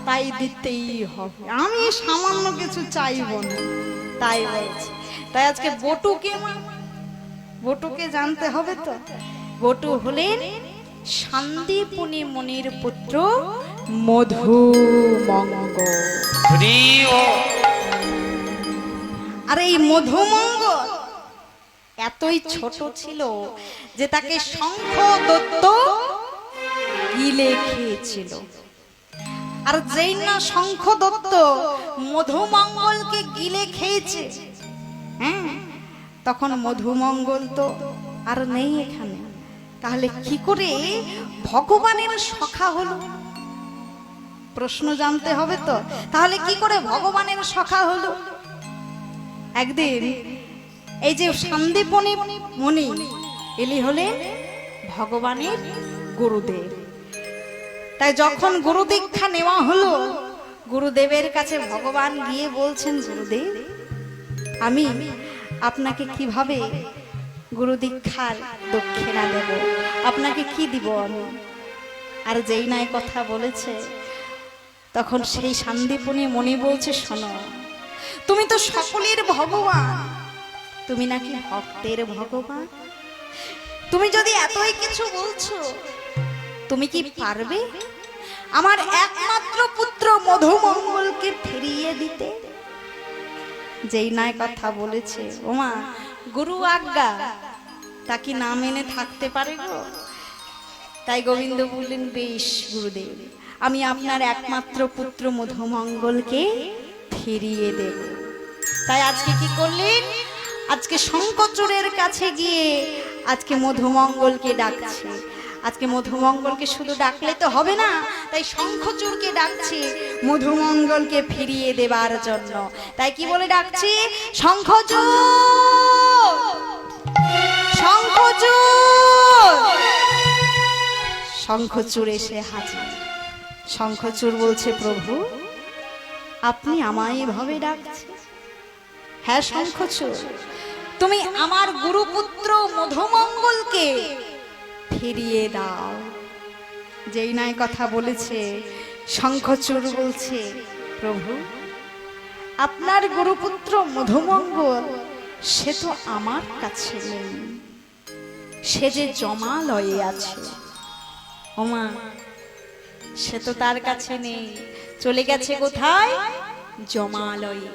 তাই দিতেই হবে আমি সামান্য কিছু চাইবো না তাই বলছি তাই আজকে বটুকে বটুকে জানতে হবে তো বটু হলেন শান্তিপুনি মুনির পুত্র মধুমঙ্গল আর এই মধুমঙ্গল এতই ছোট ছিল যে তাকে শঙ্খ দত্ত গিলে খেয়েছিল আর যেই না শঙ্খ দত্ত মধুমঙ্গলকে গিলে খেয়েছে হ্যাঁ তখন মধুমঙ্গল তো আর নেই এখানে তাহলে কি করে ভগবানের সখা হলো প্রশ্ন জানতে হবে তো তাহলে কি করে ভগবানের সখা হলো একদিন এই যে শান্তিপুনি মুনি এলি হলেন ভগবানের গুরুদেব তাই যখন গুরু দীক্ষা নেওয়া হলো গুরুদেবের কাছে ভগবান গিয়ে বলছেন গুরুদেব আমি আপনাকে কিভাবে গুরু দীক্ষার দক্ষিণা দেব আপনাকে কি দিব আমি আর যেই নাই কথা বলেছে তখন সেই শান্তিপুনি মুনি বলছে শোনো তুমি তো সকলের ভগবান তুমি নাকি ভক্তের ভগবান তুমি যদি এতই কিছু বলছো তুমি কি পারবে আমার একমাত্র পুত্র মধুমঙ্গলকে ফিরিয়ে দিতে যেই নাই কথা বলেছে ওমা গুরু আজ্ঞা তা কি না মেনে থাকতে পারে গো তাই গোবিন্দ বললেন বেশ গুরুদেব আমি আপনার একমাত্র পুত্র মধুমঙ্গলকে ফিরিয়ে দেব তাই আজকে কি করলেন আজকে শঙ্করচূড়ের কাছে গিয়ে আজকে মধুমঙ্গলকে ডাকছে আজকে মধুমঙ্গলকে শুধু ডাকলে তো হবে না তাই শঙ্খচূড়কে ডাকছে মধুমঙ্গলকে ফিরিয়ে দেবার জন্য তাই কি বলে ডাকছে শঙ্খচূড় শঙ্খচূড় শঙ্খচূড় এসে হাজির শঙ্খচূড় বলছে প্রভু আপনি আমায় এভাবে ডাকছেন হ্যাঁ শঙ্খচূড় তুমি আমার গুরুপুত্র মধুমঙ্গলকে ফিরিয়ে দাও যেই নাই কথা বলেছে শঙ্খচূড় বলছে প্রভু আপনার গুরুপুত্র মধুমঙ্গল সে তো আমার কাছে নেই সে যে জমালয়ে আছে ওমা সে তো তার কাছে নেই চলে গেছে কোথায় জমালয়ে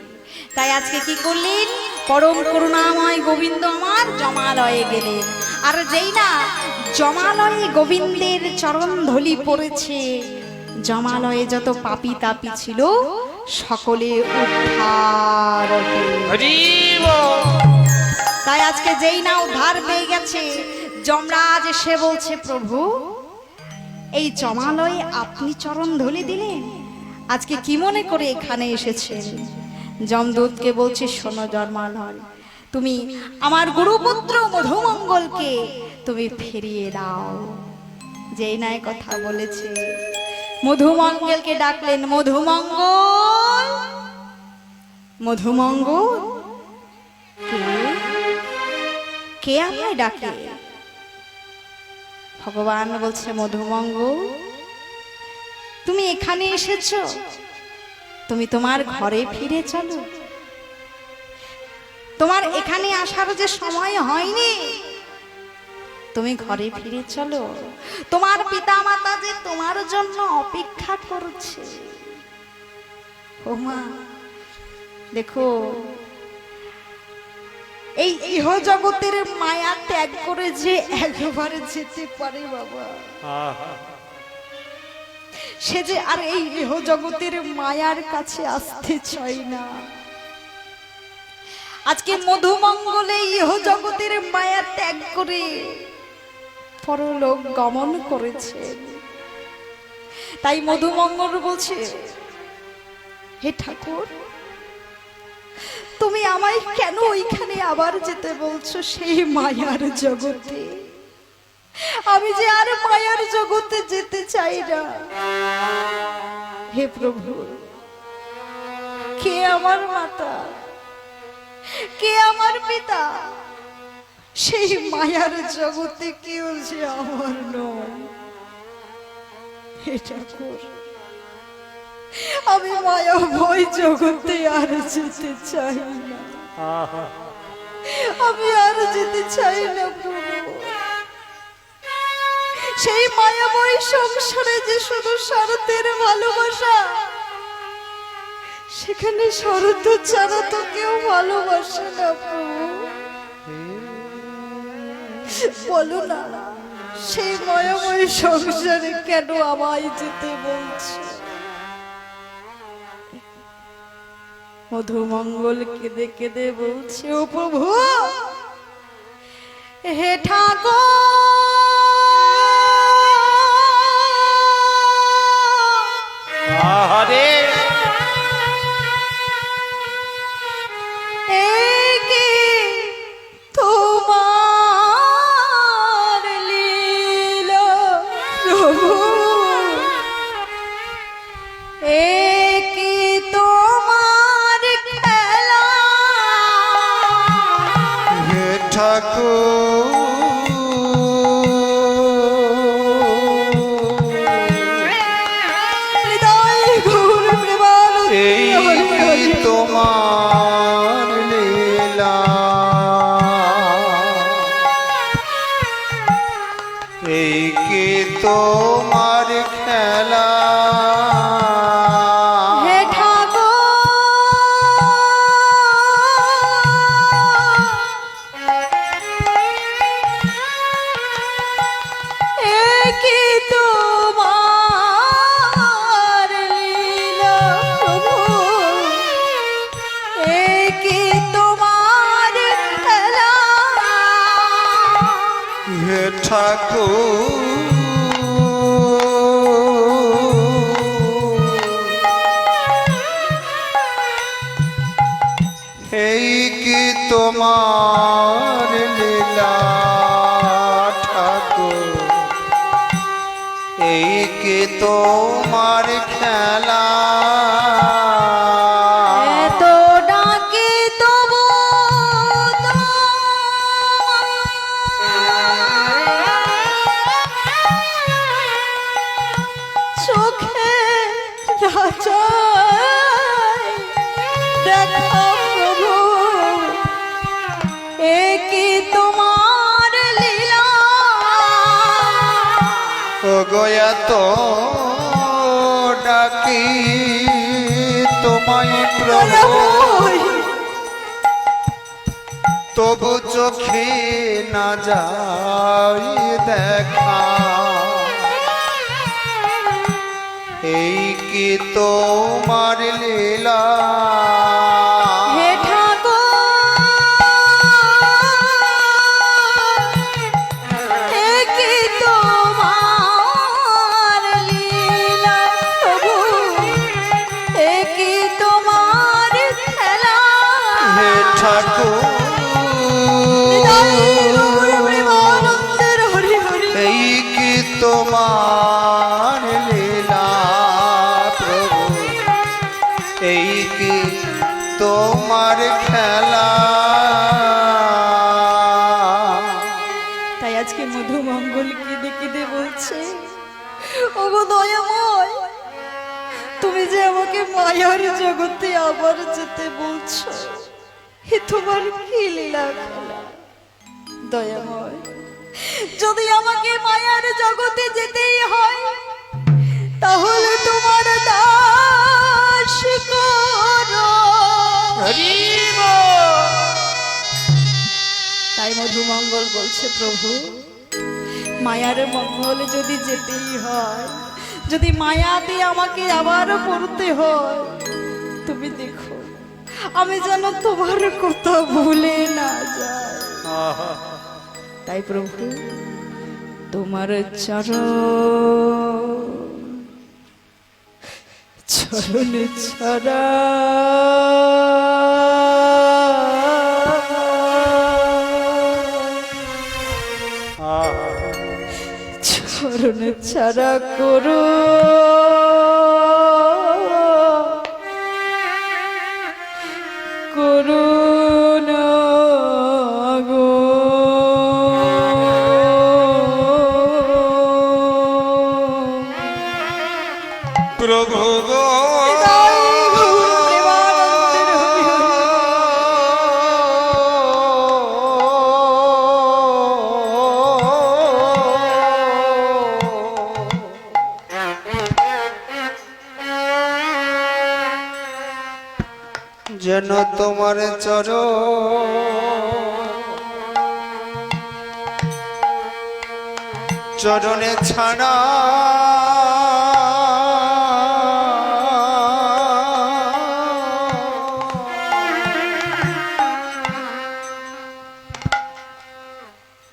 তাই আজকে কি করলেন পরম করুণাময় গোবিন্দ আমার জমালয়ে গেলেন আর যেই না জমালয়ে গোবিন্দের চরণ ধলি পড়েছে জমালয়ে যত পাপী তাপী ছিল সকলে উদ্ধার হবে। হরি বল। তাই আজকে যেই না উদ্ধার পেয়ে গেছে, যমরাজ সে বলছে, প্রভু এই জমালয়ে আপনি চরণ ধুলি দিলেন, আজকে কি মনে করে এখানে এসেছেন? যমদূতকে বলছে, শোনো জমালয়, তুমি আমার গুরুপুত্র মধুমঙ্গলকে তুমি ফিরিয়ে দাও। যেই নাই কথা বলেছে, মধুমঙ্গলকে ডাকলেন, মধুমঙ্গল, মধুমঙ্গল, কে আমায় ডাকে? ভগবান বলছে, মধুমঙ্গল তুমি এখানে এসেছো, তুমি তোমার ঘরে ফিরে চলো। তোমার এখানে আসার যে সময় হয়নি, তুমি ঘরে ফিরে চলো। তোমার পিতা মাতা যে তোমার জন্য অপেক্ষা করছে। ও মা, দেখো এই ইহ জগতের মায়া ত্যাগ করে যে একবারে যেতে পারে বাবা, সে যে আর এই ইহ জগতের মায়ার কাছে আসতে চায় না। আজকে মধুমঙ্গলে ইহ জগতের মায়া ত্যাগ করে পরলোক গমন করেছে। তাই মধুমঙ্গল বলছে, হে ঠাকুর, তুমি আমায় কেন ওইখানে আবার যেতে বলছো, সেই মায়ার জগতে? আমি যে আর মায়ার জগতে যেতে চাই না। হে প্রভু, কে আমার মাতা, কে আমার পিতা? সেই মায়ার জগতে কেউ যে আমার নয়। হে ঠাকুর, আমি মায়াময় জগতে আর যেতে চাই না, আমি আর যেতে চাই না প্রভু। সেই মায়াময় সংসারে যে শুধু স্বার্থের ভালোবাসা, সেখানে শরৎ ছাড়া তো কেউ ভালোবাসে না প্রভু। বলো না, সেই মায়াময় সংসারে কেন আমায় যেতে বলছো? মধুমঙ্গল কেঁদে কেঁদে বলছে, ও প্রভু, হে ঠাকুর, হরে তোমার লীলা প্রভু, একি তোমার খেলা। হে ঠাকুর, হৃদয় ঘুর প্রেমানন্দে এই হরি হরি। তোমার লীলা, এই কি তোমার খেলা। হে ঠাকুর, একি তোমার লীলা প্রভু, একি তোমার খেলা। হে ঠাকুর, এই কি তোমার লীলা। ঠাকুর, এই কি তোমার খেলা। এত ডাকে তবু চোখে দেখো প্রভু, এ কি তোমার লীলা। ও গয়া তো ডাকি তোমায় প্রভু, তবু চোখে না যাই দেখা। কি তোমার লীলা হে ঠাকুর এ কি তোমার লীলা প্রভু এ কি তোমার খেলা হে ঠাকুর প্রেমানন্দের হরি হরি এই কি তোমার লীলা প্রভু এই কি তোমার খেলা তাই আজকে মধুমঙ্গল কেঁদে কেঁদে বলছে ওগো দয়াময় তুমি যে আমাকে মায়ার জগতে আবার যেতে বলছো হে তোমার কি লীলা খেলা দয়াময় যদি আমাকে মায়ার জগতে যেতেই হয় তাহলে তোমার দাস করো তাই মধুমঙ্গল বলছে প্রভু মায়ার মঙ্গলে যদি যেতেই হয় যদি মায়া দিয়ে আমাকে আবারও পড়তে হয় তুমি দেখো আমি যেন তোমার কথা ভুলে না যাই তাই প্রভু তোমার চরণে ছাড়া চরণে ছাড়া করো করুণা গো প্রভু গো যেন তোমার চরণে ছাড়া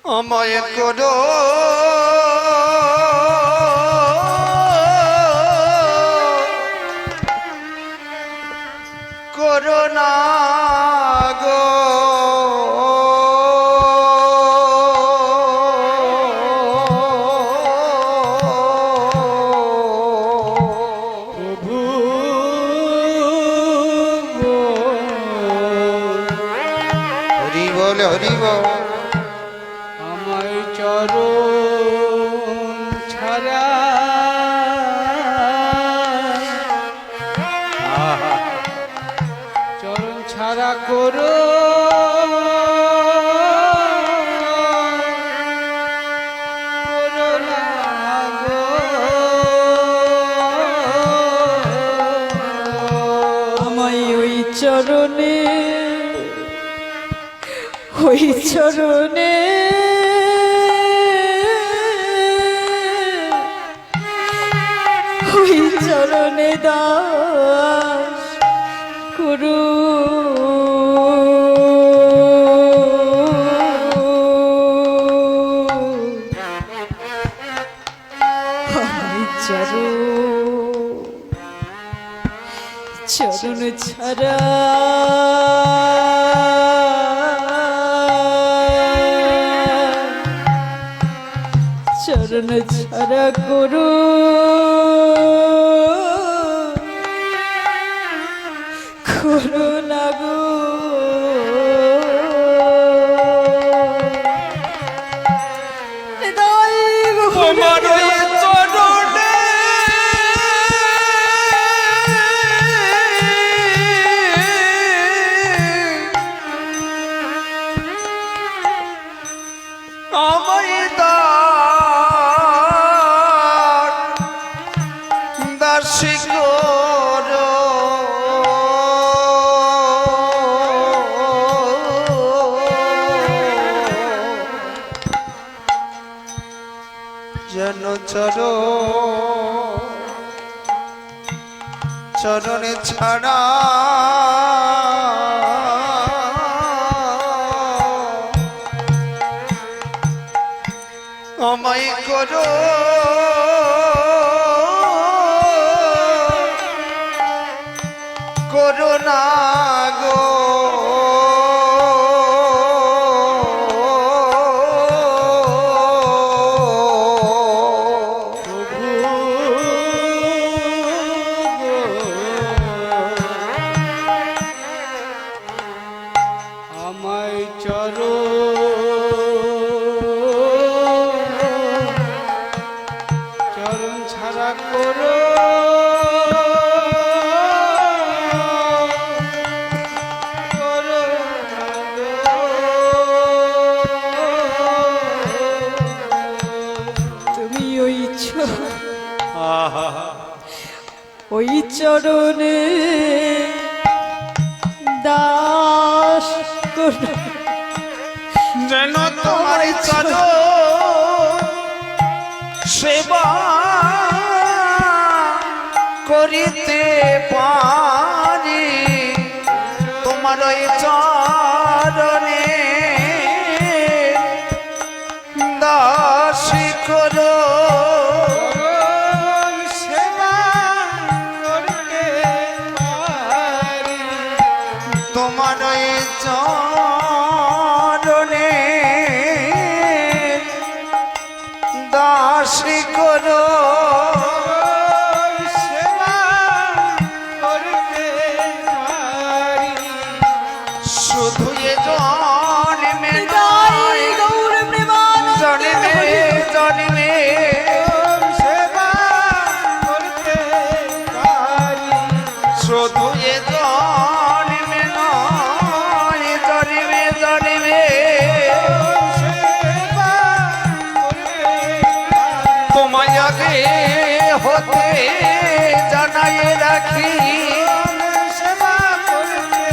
আমায় করো করোনা গো প্রভু হরি বল হরি বল আমায় চরণ ছাড়া চরণ ছাড়া করো করুণা গো। আমায় ওই চরণে ওই চরণে ওই চরণে দাস করু চরণ ছাড়া চরণ ছাড়া করু করুণা গো তোমার ওই চরণে আমায় দাসী করো যেন চরো চরণে ছাড়া আমায় করো করুণা গো আমায় চরো চরণ ছাড়া করো করো তুমি ওই চরণে দাস করো যেন তোমার চরণ সেবা করিতে পারি তোমার ওই চরণে দাসী করো সেবা করতে পারি তোমার ওই চরণে দাসী করো সেবা করতে পারি শুধু এ জন্মে হৃদয় গৌর প্রেমানন্দে জন্মে জন্মে সেবা করতে পারি শুধু এ জন্মে নয় জন্মে জন্মে সেবা করতে তোমায় আগে হতে জানাই রাখি সেবা করতে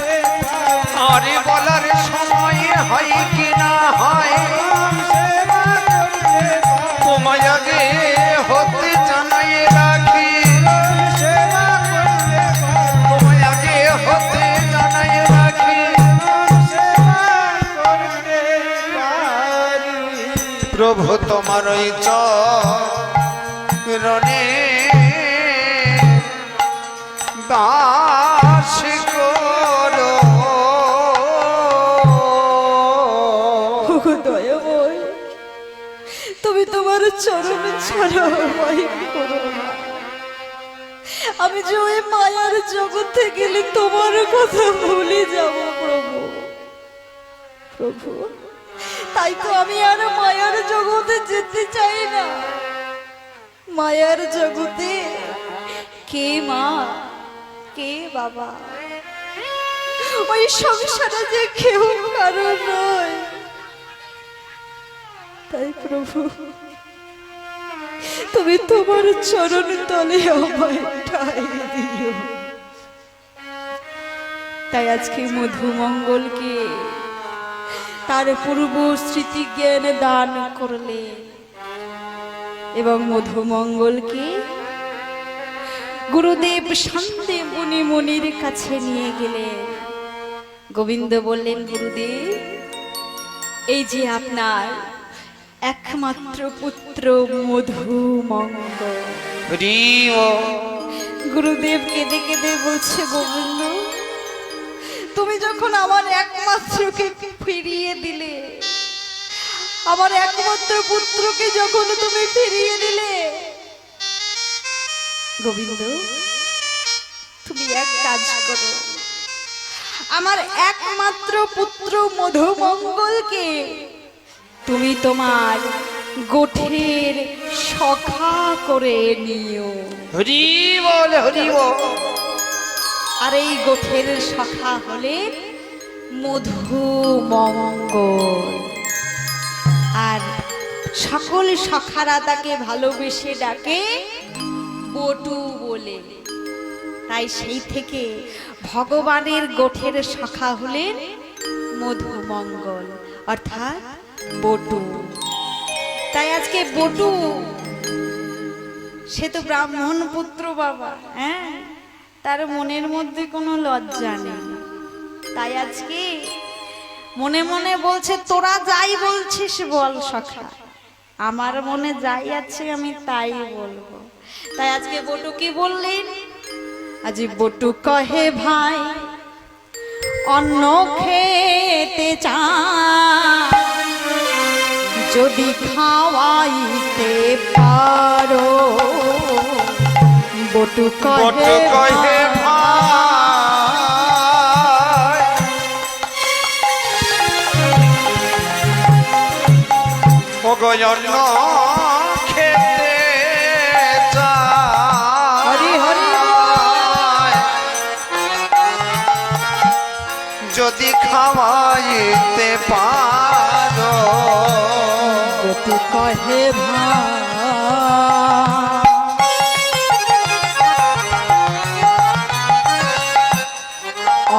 আরে বলার সময় হয় কি না হয় সেবা করতে তোমায় আগে হতে জানাই রাখি সেবা করতে তোমায় আগে হতে জানাই রাখি সেবা করতে পারি প্রভু তোমার ওই চরণে দাসী করো দয়াময় তুমি তোমার চরণ ছাড়া আমায় করো না। আমি যে ওই মায়ার জগতে গেলে তোমার কথা ভুলে যাব প্রভু প্রভু তাই তো আমি আর মায়ার জগতে যেতে চাই না। মায়ার জগতে কে মা কে বাবা ওই সংসারে যে কেউ কারো নয়। তাই প্রভু তুমি তোমার চরণ তলে আমায় ঠাই দিও। তাই আজকে মধুমঙ্গলকে তার পূর্ব স্মৃতি জ্ঞান দান করলে এবং মধুমঙ্গলকে গুরুদেব শান্তি মুনি মুনির কাছে নিয়ে গেলেন। গোবিন্দ বললেন, গুরুদেব এই যে আপনার একমাত্র পুত্র মধুমঙ্গল। গুরুদেব কেঁদে কেঁদে বলছে, গোবিন্দ তুমি যখন আমার একমাত্রকে ফিরিয়ে দিলে, আমার একমাত্র পুত্রকে যখন তুমি ফিরিয়ে দিলে, গোবিন্দ তুমি এক কাজ করো, আমার একমাত্র পুত্র মধুমঙ্গলকে তুমি তোমার গোঠের সখা করে নিও। হরি বল হরি বল। আর এই গোঠের সখা হলে মধুমঙ্গল। আর সকল সখারা তাকে ভালোবেসে ডাকে বটু বলে। তাই সেই থেকে ভগবানের গোঠের সখা হলেন মধুমঙ্গল অর্থাৎ বটু। তাই আজকে বটু সে তো ব্রাহ্মণ পুত্র বাবা, হ্যাঁ তার মনের মধ্যে কোনো লজ্জা নেই। তাই আজকে মনে মনে বলছে তোরা যাই বলছিস বল সখা, আমার মনে যাই আছে আমি তাই বলবো। তাই আজকে বটু কি বললেন? আজ বটু কহে ভাই অন্ন খেতে চায়, যদি খাওয়াইতে পারো। বটু কহে ভাই ও গো অন্ন খেতে চায়, হরি হরি যদি খাওয়াইতে পারো। বটু কহে ভাই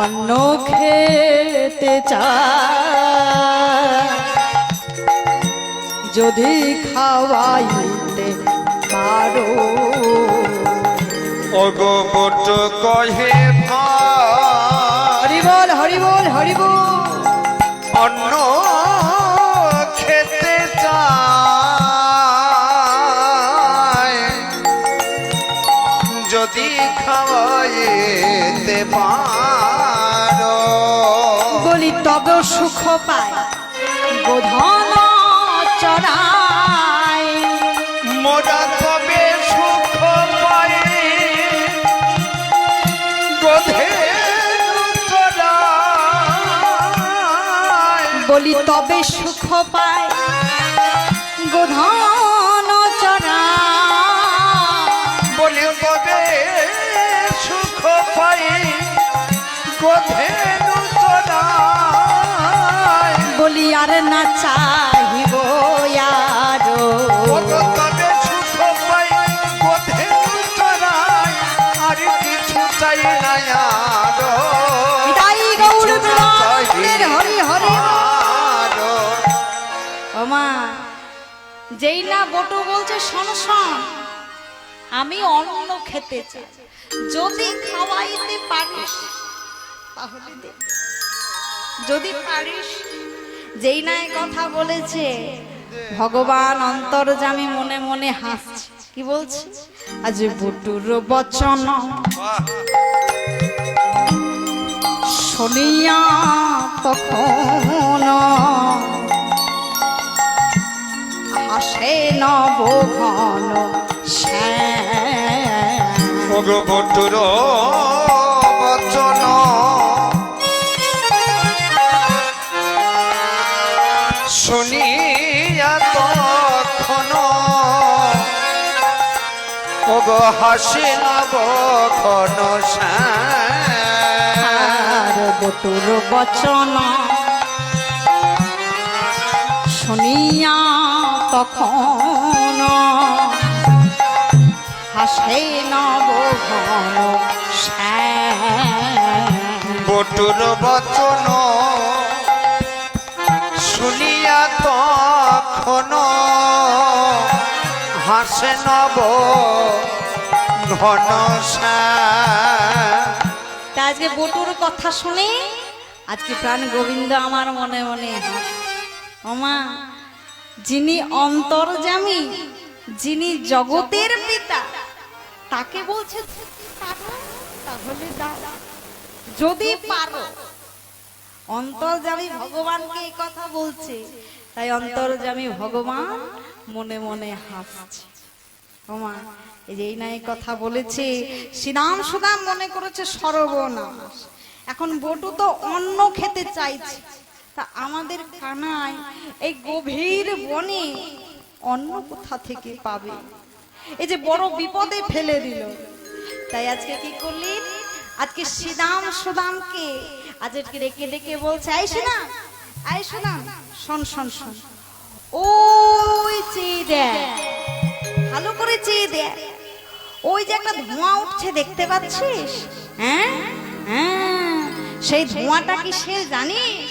অন্ন খেতে চায়, যদি খাওয়াইতে পারো। ও গো বটু কহে ভাই হরি বল হরি বল হরি বল। অন্ন খেতে চায়, যদি খাওয়াইতে পারো। বলি তবে সুখ পায় গোধন চড়ায়, মোরা তবে সুখ পাই গোধের চড়ায়। বলি তবে সুখ পায় গোধন চড়ায়, বলি তবে সুখ পাই গোধের চড়ায়। বলি আর না চাহিব আরো, তবে সুখ পাই গোধের চড়ায়, আর কিছু চাই না আরো। বিদায় গৌর বিরাটের হরি হরি আরো। ওমা যেই না বটু বলছে শোন শোন, আমি অন্ন খেতে চাই, যদি খাওয়াইতে পারিস তাহলে দে, যদি পারিস। যেই না এই কথা বলেছে ভগবান অন্তর্যামী মনে মনে হাসছে। কি বলছে? আজ বটুর বচন শুনিয়া তখন হাসে নবঘন শ্যাম। ভগবতুর বচন শুনিয়া তখন ওগ হাসি নবঘন শ্যাম। আর বটুর বচন শুনিয়া তখন হাসে নবঘন শ্যাম। বটুর বচন শুনিয়া তখন হাসে নব ঘন শ্যাম। তা আজকে বটুর কথা শুনে আজকে প্রাণ গোবিন্দ আমার মনে মনে ওমা, যিনি অন্তর্যামী, যিনি জগতের পিতা, তাকে বলছে পারো তাহলে দাও, যদি পারো। অন্তর্যামী ভগবানকে এই কথা বলছে, তাই অন্তর্যামী ভগবান মনে মনে হাসছে। ওমা এই না এই কথা বলেছে, শ্রীরাম সুদাম মনে করেছে সর্বনাশ। এখন বটু তো অন্ন খেতে চাইছে, তা আমাদের কানাই এই গভীর বনে অন্ন কোথা থেকে পাবে? এই যে বড় বিপদে ফেলে দিল। তাই আজকে কি করলেন? আজকে শ্রীরাম সুদামকে আজকে ডেকে ডেকে বলছে, আই সুদাম, আই সুদাম, শোন শোন শোন, ওই চেয়ে দেখ, ভালো করে চেয়ে দেখ, ওই যে একটা ধোঁয়া উঠছে দেখতে পাচ্ছিস? হ্যাঁ হ্যাঁ, সেই ধোঁয়াটা কি সে জানিস?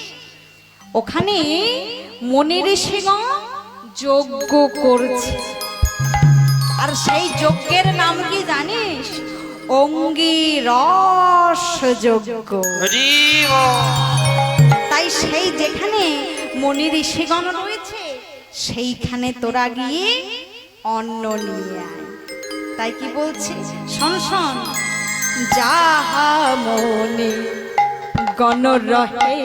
ওখানে মনে ঋষিগণ যজ্ঞ করছে। আর সেই যজ্ঞের নাম কি জানিস? অঙ্গিরস যোগ্য। হরি বল। তাই সেই যেখানে মনি ঋষিগণ রয়েছে সেইখানে তোরা গিয়ে অন্ন নিয়ে আয়। তাই কি বলছে শোন শোন, যাহা মনি গণ রহে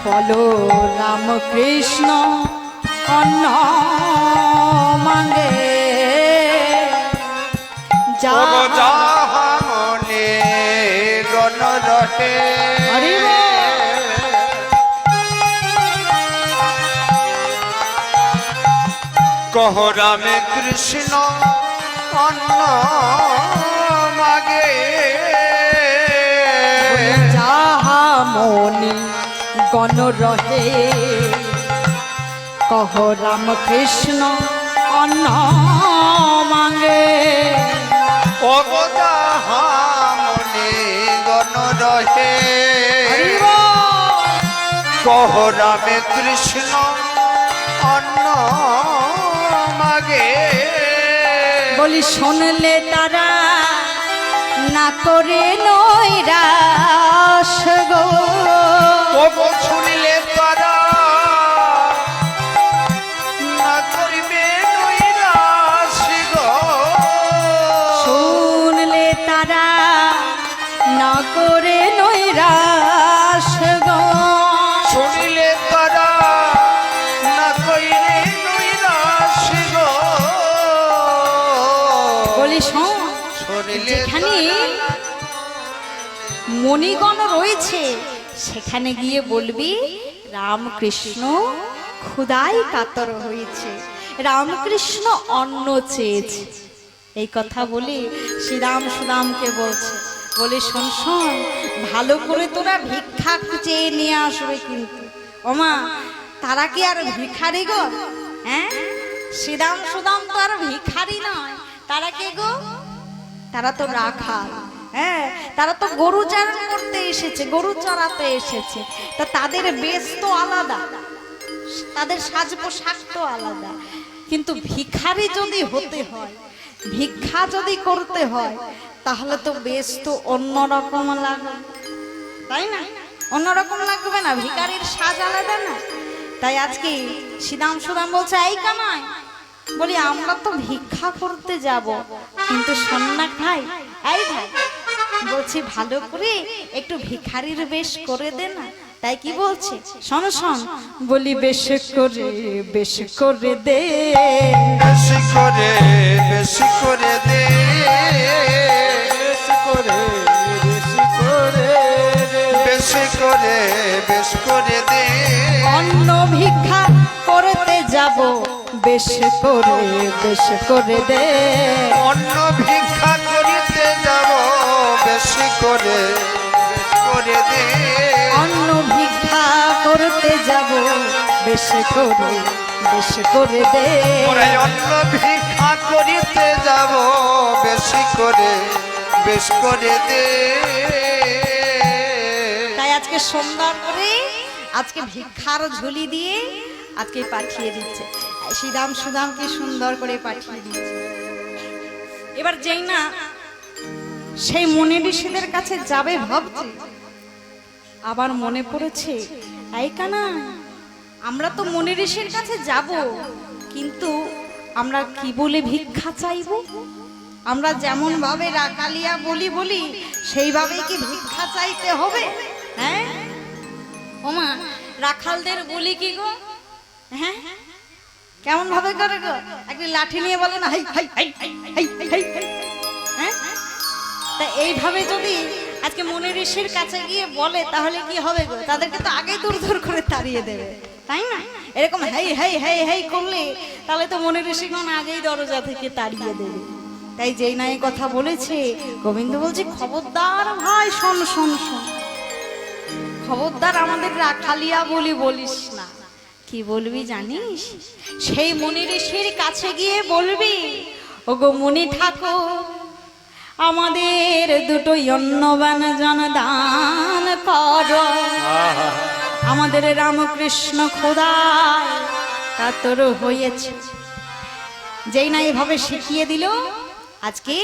বলো রামকৃষ্ণ অন্ন মাঙ্গে। ওগো যাহা মনে গণ রহে হরি বল। কহ রামে কৃষ্ণ অন্ন মাগে। যাহা মনি গণ রহে কহ রামকৃষ্ণ অন্ন মাঙ্গে। ওগো যাহা মনে গণ রহে কহ রামে কৃষ্ণ অন্ন মাগে। বলি শুনলে তারা না করে নৈরাশ গো। ওগো শুনিলে তারা না করিবে নৈরাশ গো। শুনলে তারা না করে নৈরাশ গো। শুনিলে তারা না কইরে নৈরাশ গো। বলি শোন, শুনিলে যেখানে মণিগণ রয়েছে সেখানে গিয়ে বলবি রামকৃষ্ণ ক্ষুধায় কাতর হয়েছে, রামকৃষ্ণ অন্ন চেয়েছে। এই কথা বলে শ্রীরাম সুদামকে বলছে, বলে শোন শোন, ভালো করে তোরা ভিক্ষা চেয়ে নিয়ে আসবে কিন্তু। ওমা তারা কি আর ভিখারি গো? হ্যাঁ, শ্রীরাম সুদাম তো আর ভিখারি নয়, তারা কে গো? তারা তো রাখাল। হ্যাঁ, তারা তো গরু চারণ করতে এসেছে, গরু চড়াতে এসেছে। তা তাদের বেশ তো আলাদা, তাদের সাজ পোশাক তো আলাদা। কিন্তু ভিখারি যদি হতে হয়, ভিক্ষা যদি করতে হয়, তাহলে তো বেশ তো অন্যরকম লাগবে, তাই না? অন্যরকম লাগবে না? ভিখারির সাজ আলাদা না? তাই আজকে শ্রীরাম সুদাম বলছে, এই কামাই, বলি আমরা তো ভিক্ষা করতে যাব, কিন্তু সন্না ভাই, এই ভাই বলছি ভালো করে একটু ভিখারির বেশ করে দে না। তাই কি বলছে শোন শোন, বলি বেশ করে দে, বেশি করে বেশি করে দে, বেশ করে বেশি করে বেশ করে দে। অন্ন ভিক্ষা করতে যাব, বেশ করে দে। অন্ন ভিক্ষা করিতে যাব, বেশি করে বেশ করে দে। অন্ন ভিক্ষা করতে যাব, বেশ করে দে। ওরে অন্ন ভিক্ষা করিতে যাব, বেশি করে বেশ করে দে। তাই আজকে সুন্দর করে আজকে ভিক্ষার ঝুলি দিয়ে আজকে পাঠিয়ে দিচ্ছে শ্রীরাম সুদামকে, সুন্দর করে পাঠিয়ে দিচ্ছে। এবার যেই না সেই মনি ঋষিদের কাছে যাবে ভাবছে, আবার মনে পড়েছে, এই কানা আমরা তো মনি ঋষির কাছে যাব, কিন্তু আমরা কি বলে ভিক্ষা চাইব? আমরা যেমন ভাবে রাকালিয়া বলি সেইভাবে কি ভিক্ষা চাইতে হবে? হ্যাঁ ওমা, রাখালদের বলি কি গো? হ্যাঁ কেমন ভাবে করে গো? একদিন লাঠি নিয়ে বলে না, high high high high high high high. হ্যাঁ, তা এইভাবে যদি আজকে মনি ঋষির কাছে গিয়ে বলে তাহলে কি হবে গো? তাদেরকে তো আগে দূর দূর করে তাড়িয়ে দেবে, তাই না? এরকম হাই হাই হাই হাই করলে তাহলে তো মনি ঋষিগণ আগেই দরজা থেকে তাড়িয়ে দেবে। তাই যেই নাই কথা বলেছে, গোবিন্দ বলছে, খবরদার ভাই, শোন শোন শোন, খবরদার আমাদের রাখালিয়া বলিস না। কি বলবি জানিস? সেই মনি ঋষির কাছে গিয়ে বলবি, ওগো মুনি ঠাকুর, আমাদের দুটোই অন্নবান জনদান করো, আমাদের রামকৃষ্ণ খোদায় কাতর হয়েছে, যেই না এভাবে শিখিয়ে দিল, আজকে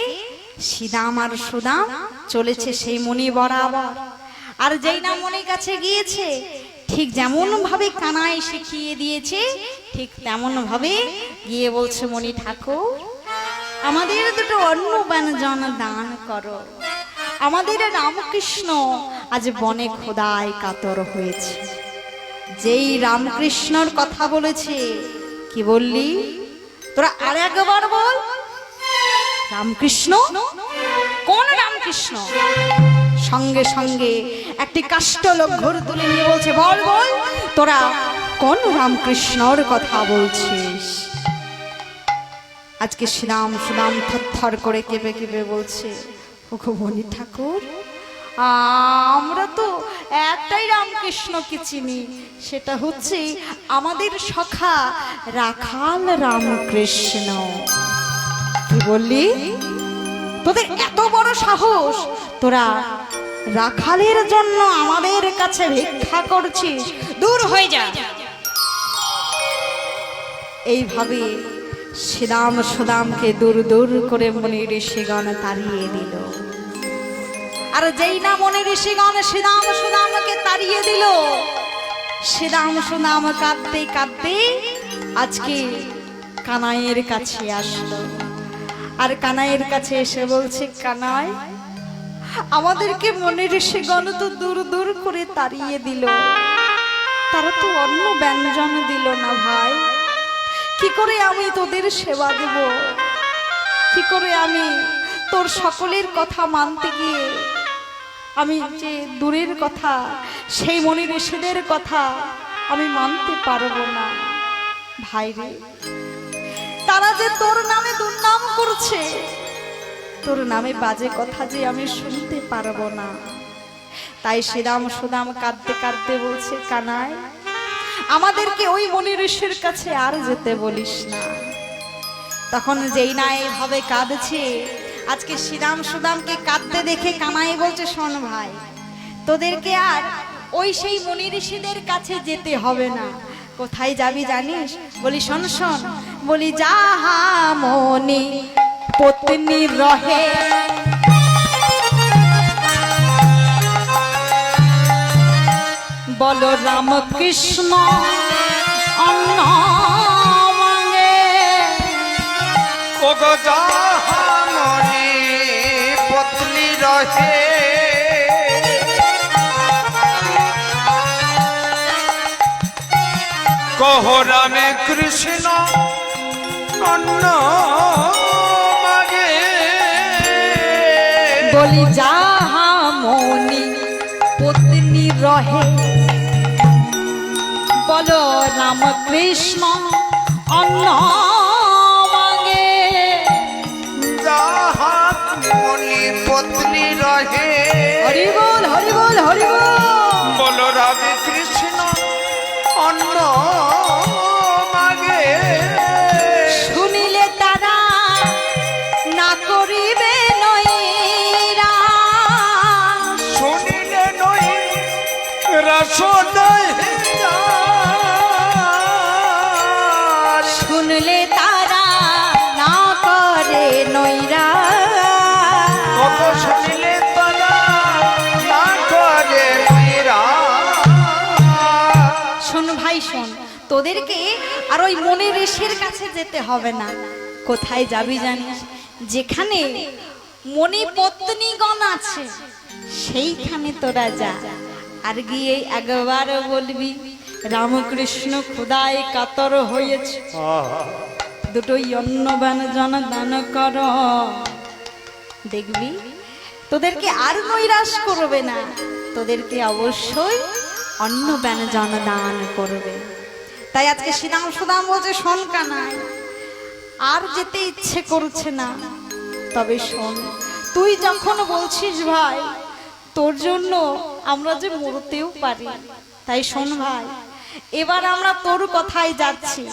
শ্রীদাম আর সুদাম চলেছে সেই মণি বরাবর। আর যেই না মনির কাছে গিয়েছে, ঠিক যেমন ভাবে কানাই শিখিয়ে দিয়েছে, ঠিক তেমন ভাবে গিয়ে বলছে, মণি ঠাকুর, আমাদের দুটো অন্ন ব্যঞ্জন দান করো। আমাদের রামকৃষ্ণ আজ বনে খোদায় কাতর হয়েছে। যেই রামকৃষ্ণর কথা বলেছে, কি বললি তোরা? আর একবার বল। রামকৃষ্ণ? কোন রামকৃষ্ণ? সঙ্গে সঙ্গে একটি কাষ্ঠ লোক ঘোর তুলে নিয়ে বলছে, বল বল, তোরা কোন রামকৃষ্ণর কথা বলছিস? আজকে শ্রীরাম সুদাম থরথর করে কেঁপে কেঁপে বলছে, ওগো মণি ঠাকুর, আমরা তো একটাই রামকৃষ্ণকে চিনি, সেটা হচ্ছে আমাদের সখা রাখাল রামকৃষ্ণ। কি বললি? তোদের এত বড় সাহস, তোরা রাখালের জন্য আমাদের কাছে ভিক্ষা করছিস? দূর হয়ে যা। এইভাবে শ্রীরাম সুদামকে দূর দূর করে মনি ঋষিগণ তাড়িয়ে দিল। আর যেই না মনি ঋষিগণ শ্রীরাম সুদামকে তাড়িয়ে দিল, শ্রীরাম সুদাম কাঁদতে কাঁদতে আজকে কানাইয়ের কাছে আসলো। আর কানাইয়ের কাছে এসে বলছে, কানাই, আমাদেরকে মনি ঋষিগণ তো দূর দূর করে তাড়িয়ে দিল, তারা তো অন্ন ব্যঞ্জন দিল না ভাই। কি করে আমি তোদের সেবা দেব? কি করে আমি তোর সকলের কথা মানতে গিয়ে আমি যে দূরের কথা, সেই মনি ঋষিদের কথা আমি মানতে পারবো না ভাই রে। তারা যে তোর নামে দুর্নাম করছে, তোর নামে বাজে কথা যে আমি শুনতে পারবো না। তাই শ্রীরাম সুদাম কাঁদতে কাঁদতে বলছে, কানাই, আমাদেরকে ওই মনি ঋষির কাছে আর যেতে বলিস না। তখন যেই না এইভাবে কাঁদছে, আজকে শ্রীরাম সুদামকে কাঁদতে দেখে কানাই বলছে, শোন ভাই, তোদেরকে আর ওই সেই মনি ঋষিদের কাছে যেতে হবে না। কোথায় যাবি জানিস? বলি শোন শোন, বলি যাহা মনি পত্নী রহে, বলো রামকৃষ্ণ অন্ন মাঙে। ওগো যাহা মনি পত্নী রহে, কহ রামে কৃষ্ণ অন্ন মাগে। বলি যাহা মনি পত্নী রহে, বলো রামকৃষ্ণ অন্ন মাগে। যাহা মনি পত্নী রহে, হরি বল হরি বল হরি বল। বলো রামে কৃষ্ণ অন্ন মাগে। শুনিলে তারা না করিবে নইরা, শুনিলে নই রসোদয়, শুনলে তারা না করে নইরা। শুনিলে তারা না করে নইরা। শোন ভাই শোন, তোদেরকে আর ওই মনি ঋষির কাছে যেতে হবে না। কোথায় যাবি জানিস? যেখানে মনি পত্নীগণ আছে সেইখানে তোরা যা। আর গিয়ে একবার বলবি, রামকৃষ্ণ ক্ষুধায় কাতর হয়েছে, দুটোই অন্ন ব্যঞ্জন দান কর। দেখবি তোদেরকে আর নৈরাশ করবে না, তোদেরকে অবশ্যই অন্ন ব্যঞ্জন দান করবে। তাই আজকে শ্রীরাম সুদাম বলছে, শোন কানাই, আর যেতে ইচ্ছে করছে না, তবে শোন, তুই যখন বলছিস ভাই, তোর জন্য আমরা যে মরতেও পারি। তাই শোন ভাই, এবার আমরা তোর কথাই যাচ্ছি।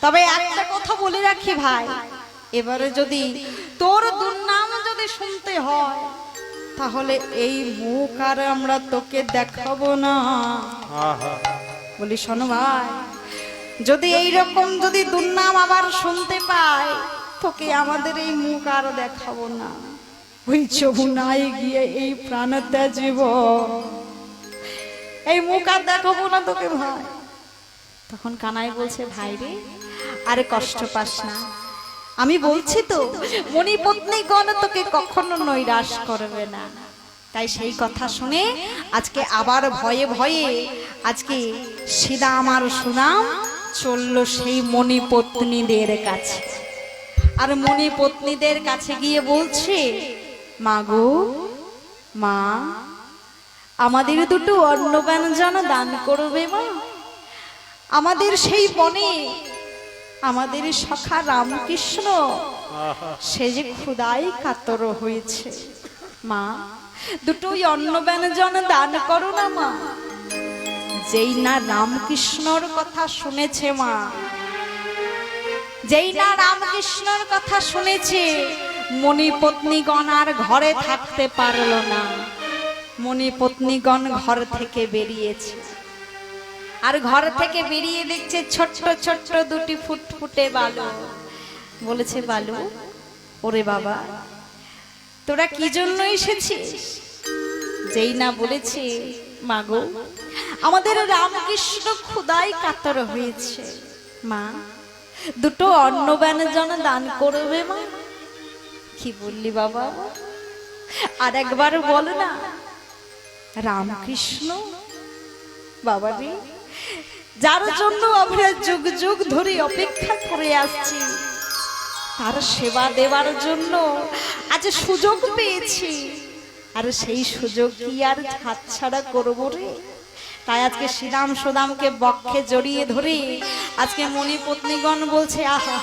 তবে একটা কথা বলে রাখি ভাই, এবারে যদি তোর দুর্নাম যদি শুনতে হয়, তাহলে এই মুখ আর আমরা তোকে দেখাবো না। বলি শোনো ভাই, যদি এই রকম যদি দুর্নাম আবার শুনতে পাই, তোকে আমাদের এই মুখ আর দেখাবো না। ওই যমুনায় গিয়ে এই প্রাণ ত্যাজিব, এই মুখ আর দেখাবো না তোকে ভাই। তখন কানাই বলছে, ভাই রে আরে কষ্ট পাস না, আমি বলছি তো মণিপত্নীগণ তোকে কখনো নৈরাশ করবে না। তাই সেই কথা শুনে আজকে আবার ভয়ে ভয়ে আজকে শ্রীরাম আর সুদাম চলল সেই মণিপত্নীদের কাছে। আর মণিপত্নীদের কাছে গিয়ে বলছে, মা গো মা, আমাদের দুটো অন্ন ব্যঞ্জন দান করবে মা। আমাদের সেই বনে আমাদের সখা রামকৃষ্ণ সে যে ক্ষুধায় কাতর হয়েছে, মা দুটোই অন্ন ব্যঞ্জন দান করো না মা। যেই না রামকৃষ্ণর কথা শুনেছে মা, যেই না রামকৃষ্ণর কথা শুনেছে, মণিপত্নীগণ আর ঘরে থাকতে পারল না। মণিপত্নীগণ ঘর থেকে বেরিয়েছে, আর ঘর থেকে বেরিয়ে দেখছে ছোট্ট ছোট্ট দুটি ফুটফুটে বালু। বলেছে, বালু ওরে বাবা তোরা কি জন্য এসেছিস? যেই না বলেছে, মাগো আমাদের রামকৃষ্ণ ক্ষুধায় কাতর হয়েছে, মা দুটো অন্ন ব্যঞ্জন দান করবে মা। কি বললি বাবা, আর একবার বল না। রামকৃষ্ণ বাবা রে, যার জন্য আমরা যুগ যুগ ধরে অপেক্ষা করে আসছি, তার সেবা দেওয়ার জন্য আজ সুযোগ পেয়েছি, আর সেই সুযোগ কি আর হাতছাড়া করবো রে? তাই আজকে শ্রীরাম সুদামকে বক্ষে জড়িয়ে ধরে আজকে মণিপত্নীগণ বলছে, আহা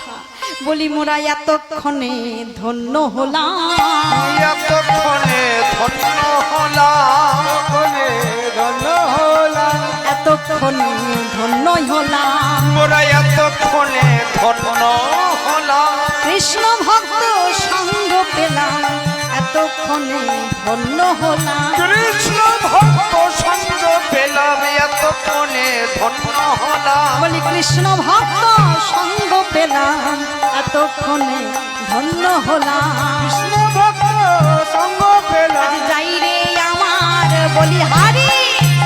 বলি মোরা এতক্ষণে ধন্য হলাম, এতক্ষণে ধন্য হলাম, ধন্য হলাম, এতক্ষণে ধন্যই হলাম, মোরা এতক্ষণে ধন্য হলাম, কৃষ্ণ ভক্ত সঙ্গ পেলাম, এতক্ষণে ধন্য হলাম, কৃষ্ণ ভক্ত সঙ্গ পেলাম, এতক্ষণে ধন্য হলাম। বলি কৃষ্ণ ভক্ত সঙ্গ পেলাম, এতক্ষণে ধন্য হলাম। কৃষ্ণ ভক্ত সঙ্গ পেলাম, আজ যাই রে আমার বলি হারি,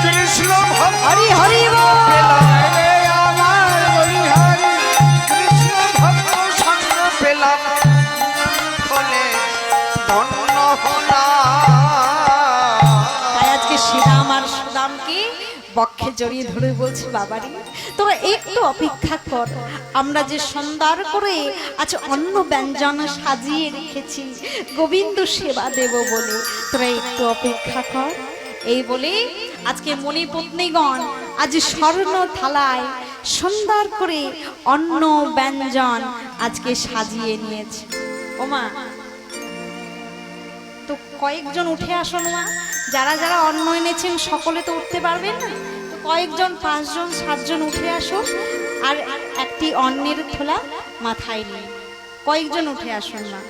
কৃষ্ণ ভক্ত হরি হরি বল। পেলাম, রে আমার বলিহারি, কৃষ্ণ ভক্ত সঙ্গ পেলাম, ফলে ধন্য হলাম। তাই আজকে শ্রীরাম আর সুদামকে বক্ষে জড়িয়ে ধরে বলছে, বাবারি তোরা একটু অপেক্ষা কর, আমরা যে সুন্দর করে আজ অন্ন ব্যঞ্জন সাজিয়ে রেখেছি গোবিন্দ সেবা দেব বলে, তোরা একটু অপেক্ষা কর। এই বলে আজকে মণিপত্নীগণ আজ স্বর্ণ থালায় সুন্দর করে অন্ন ব্যঞ্জন আজকে সাজিয়ে নিয়েছে। ওমা তো কয়েকজন উঠে আসুন মা, যারা যারা অন্ন এনেছেন সকলে তো উঠতে পারবেন না, তো কয়েকজন 5 জন 7 জন উঠে আসুন, আর একটি অন্নের থোলা মাথায় নিয়ে কয়েকজন উঠে আসুন মা,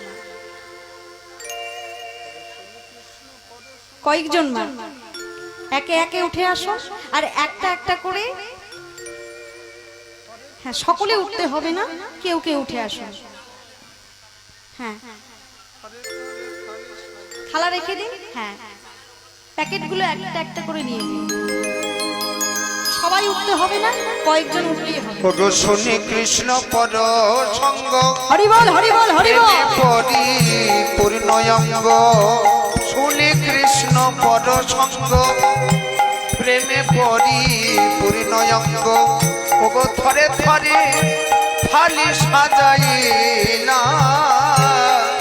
কয়েকজন মা একে একে উঠে আসুন, আর একটা একটা করে, হ্যাঁ সকলে উঠতে হবে না, কেউ কেউ উঠে আসুন। হ্যাঁ থালা রেখে দিন, হ্যাঁ প্যাকেটগুলো একটা একটা করে নিয়ে নিন, সবাই উঠতে হবে না, কয়েকজন উঠলেই হবে। ওগো শুনি কৃষ্ণ পর সঙ্গ, হরি বল হরি বল হরি বল। পরিপূর্ণয়ঙ্গ, শুনি কৃষ্ণ পর সঙ্গ, প্রেমে পরিপূর্ণয়ঙ্গ। ওগো থরে থরে থালি সাজাইলা,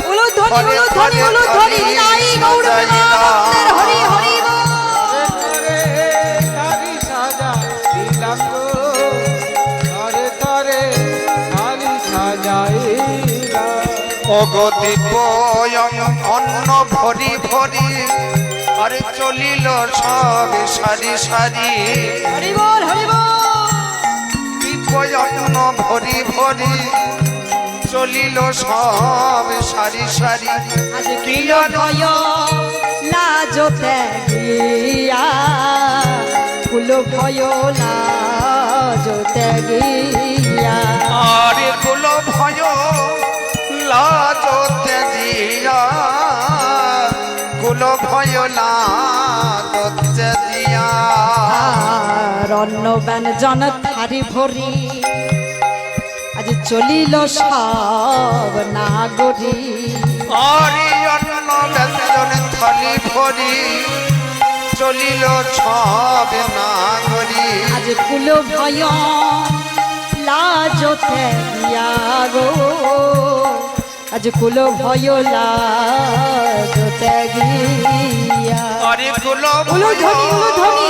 উলুধ্বনি উলুধ্বনি উলুধ্বনি নাই গৌর প্রেমানন্দের হরি হরি বল। রে তারি সাজা দিলাম গো, তরে তরে তারি সাজাইলাম। ওগো দিব্য অন্ন ভরি ভরি, আরে চলিল সব সারি সারি, হরি বল হরি বল। দিব্য অন্ন ভরি ভরি, চলিল সব সারি সারি। আজ কি ভয় লাজ ত্যাগিয়া, ফুল ভয় লাজ ত্যাগিয়া, ভয় লাজতে দিয়া কুল ভয় লাজতে দিয়া রন্ন ব্যঞ্জন থারি ভরি আজ চলিল সব নাগরী হরি অন্ন ব্যঞ্জন থালি ভরি চলিল সব নাগরী আজ কুল ভয় লাজতে দিয়া গো আজ কুল ভয় লাজতে গিয়া হরি কুল উলুধ্বনি, উলুধ্বনি।